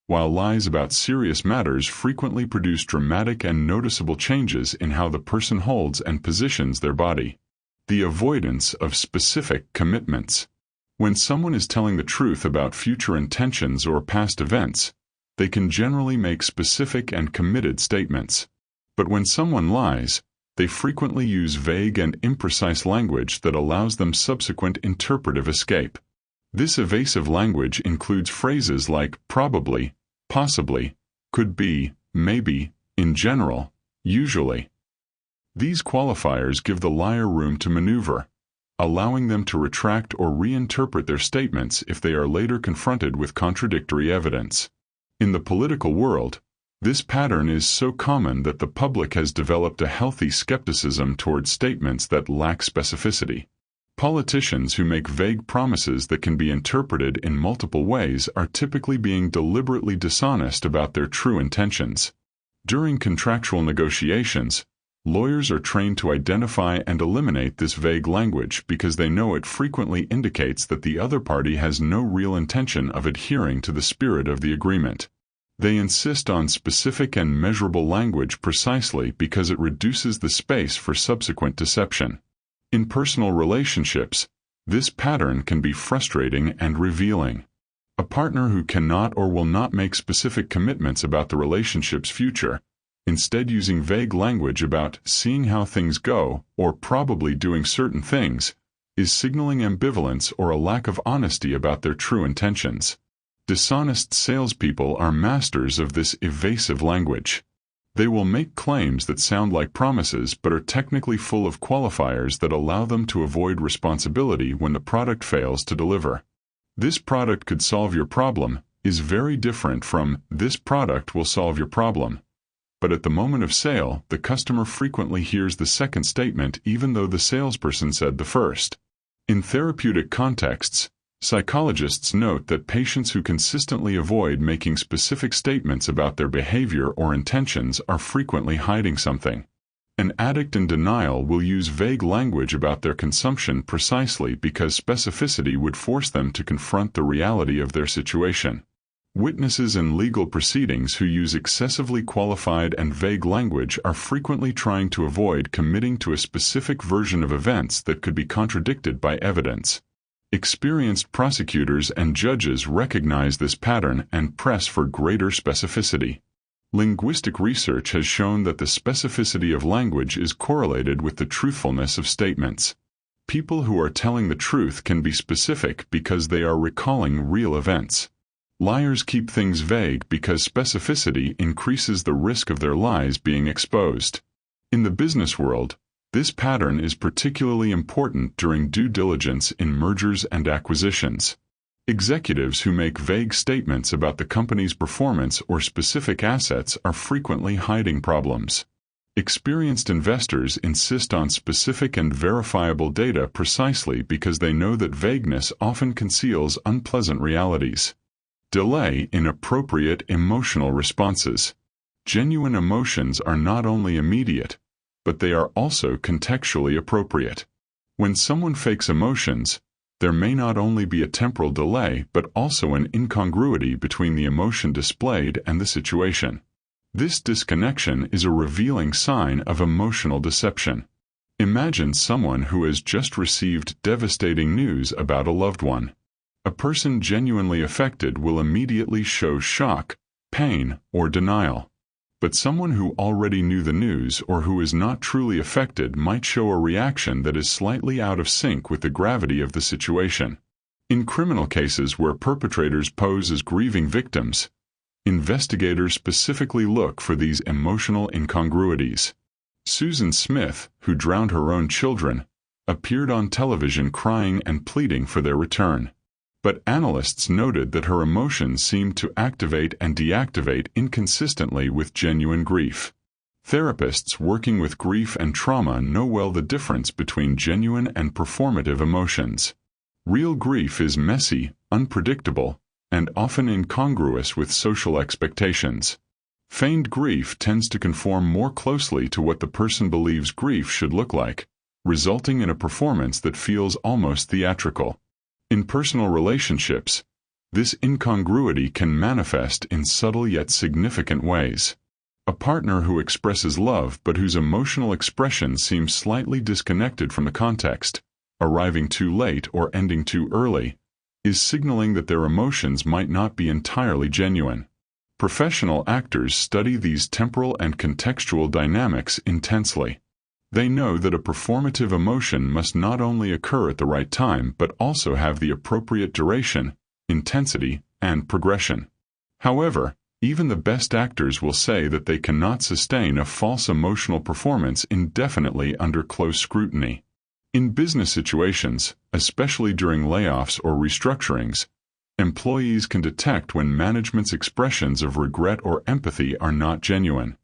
while lies about serious matters frequently produce dramatic and noticeable changes in how the person holds and positions their body. The avoidance of specific commitments. When someone is telling the truth about future intentions or past events, they can generally make specific and committed statements. But when someone lies, they frequently use vague and imprecise language that allows them subsequent interpretive escape. This evasive language includes phrases like probably, possibly, could be, maybe, in general, usually. These qualifiers give the liar room to maneuver, allowing them to retract or reinterpret their statements if they are later confronted with contradictory evidence. In the political world, this pattern is so common that the public has developed a healthy skepticism toward statements that lack specificity. Politicians who make vague promises that can be interpreted in multiple ways are typically being deliberately dishonest about their true intentions. During contractual negotiations, lawyers are trained to identify and eliminate this vague language because they know it frequently indicates that the other party has no real intention of adhering to the spirit of the agreement. They insist on specific and measurable language precisely because it reduces the space for subsequent deception. In personal relationships, this pattern can be frustrating and revealing. A partner who cannot or will not make specific commitments about the relationship's future, instead using vague language about seeing how things go or probably doing certain things, is signaling ambivalence or a lack of honesty about their true intentions. Dishonest salespeople are masters of this evasive language. They will make claims that sound like promises but are technically full of qualifiers that allow them to avoid responsibility when the product fails to deliver. "This product could solve your problem" is very different from "this product will solve your problem." But at the moment of sale, the customer frequently hears the second statement even though the salesperson said the first. In therapeutic contexts, psychologists note that patients who consistently avoid making specific statements about their behavior or intentions are frequently hiding something. An addict in denial will use vague language about their consumption precisely because specificity would force them to confront the reality of their situation. Witnesses in legal proceedings who use excessively qualified and vague language are frequently trying to avoid committing to a specific version of events that could be contradicted by evidence. Experienced prosecutors and judges recognize this pattern and press for greater specificity. Linguistic research has shown that the specificity of language is correlated with the truthfulness of statements. People who are telling the truth can be specific because they are recalling real events. Liars keep things vague because specificity increases the risk of their lies being exposed. In the business world, this pattern is particularly important during due diligence in mergers and acquisitions. Executives who make vague statements about the company's performance or specific assets are frequently hiding problems. Experienced investors insist on specific and verifiable data precisely because they know that vagueness often conceals unpleasant realities. Delay in appropriate emotional responses. Genuine emotions are not only immediate, but they are also contextually appropriate. When someone fakes emotions, there may not only be a temporal delay but also an incongruity between the emotion displayed and the situation. This disconnection is a revealing sign of emotional deception. Imagine someone who has just received devastating news about a loved one. A person genuinely affected will immediately show shock, pain, or denial. But someone who already knew the news or who is not truly affected might show a reaction that is slightly out of sync with the gravity of the situation. In criminal cases where perpetrators pose as grieving victims, investigators specifically look for these emotional incongruities. Susan Smith, who drowned her own children, appeared on television crying and pleading for their return. But analysts noted that her emotions seemed to activate and deactivate inconsistently with genuine grief. Therapists working with grief and trauma know well the difference between genuine and performative emotions. Real grief is messy, unpredictable, and often incongruous with social expectations. Feigned grief tends to conform more closely to what the person believes grief should look like, resulting in a performance that feels almost theatrical. In personal relationships, this incongruity can manifest in subtle yet significant ways. A partner who expresses love but whose emotional expression seems slightly disconnected from the context, arriving too late or ending too early, is signaling that their emotions might not be entirely genuine. Professional actors study these temporal and contextual dynamics intensely. They know that a performative emotion must not only occur at the right time but also have the appropriate duration, intensity, and progression. However, even the best actors will say that they cannot sustain a false emotional performance indefinitely under close scrutiny. In business situations, especially during layoffs or restructurings, Employees can detect when management's expressions of regret or empathy are not genuine.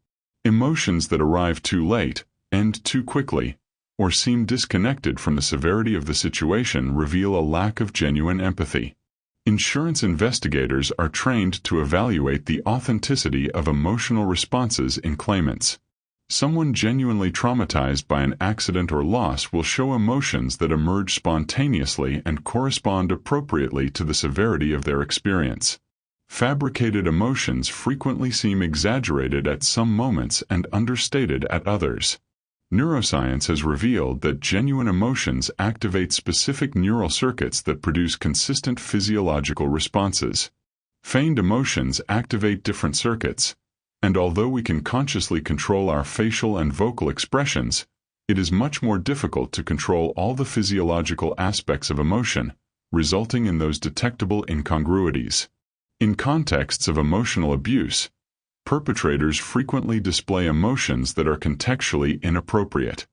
Emotions that arrive too late, end too quickly, or seem disconnected from the severity of the situation reveal a lack of genuine empathy. Insurance investigators are trained to evaluate the authenticity of emotional responses in claimants. Someone genuinely traumatized by an accident or loss will show emotions that emerge spontaneously and correspond appropriately to the severity of their experience. Fabricated emotions frequently seem exaggerated at some moments and understated at others. Neuroscience has revealed that genuine emotions activate specific neural circuits that produce consistent physiological responses. Feigned emotions activate different circuits, and although we can consciously control our facial and vocal expressions, it is much more difficult to control all the physiological aspects of emotion, resulting in those detectable incongruities. In contexts of emotional abuse, perpetrators frequently display emotions that are contextually inappropriate.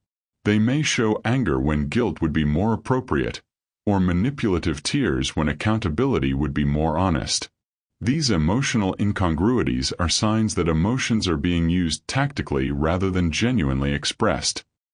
They may show anger when guilt would be more appropriate, or manipulative tears when accountability would be more honest. These emotional incongruities are signs that emotions are being used tactically rather than genuinely expressed.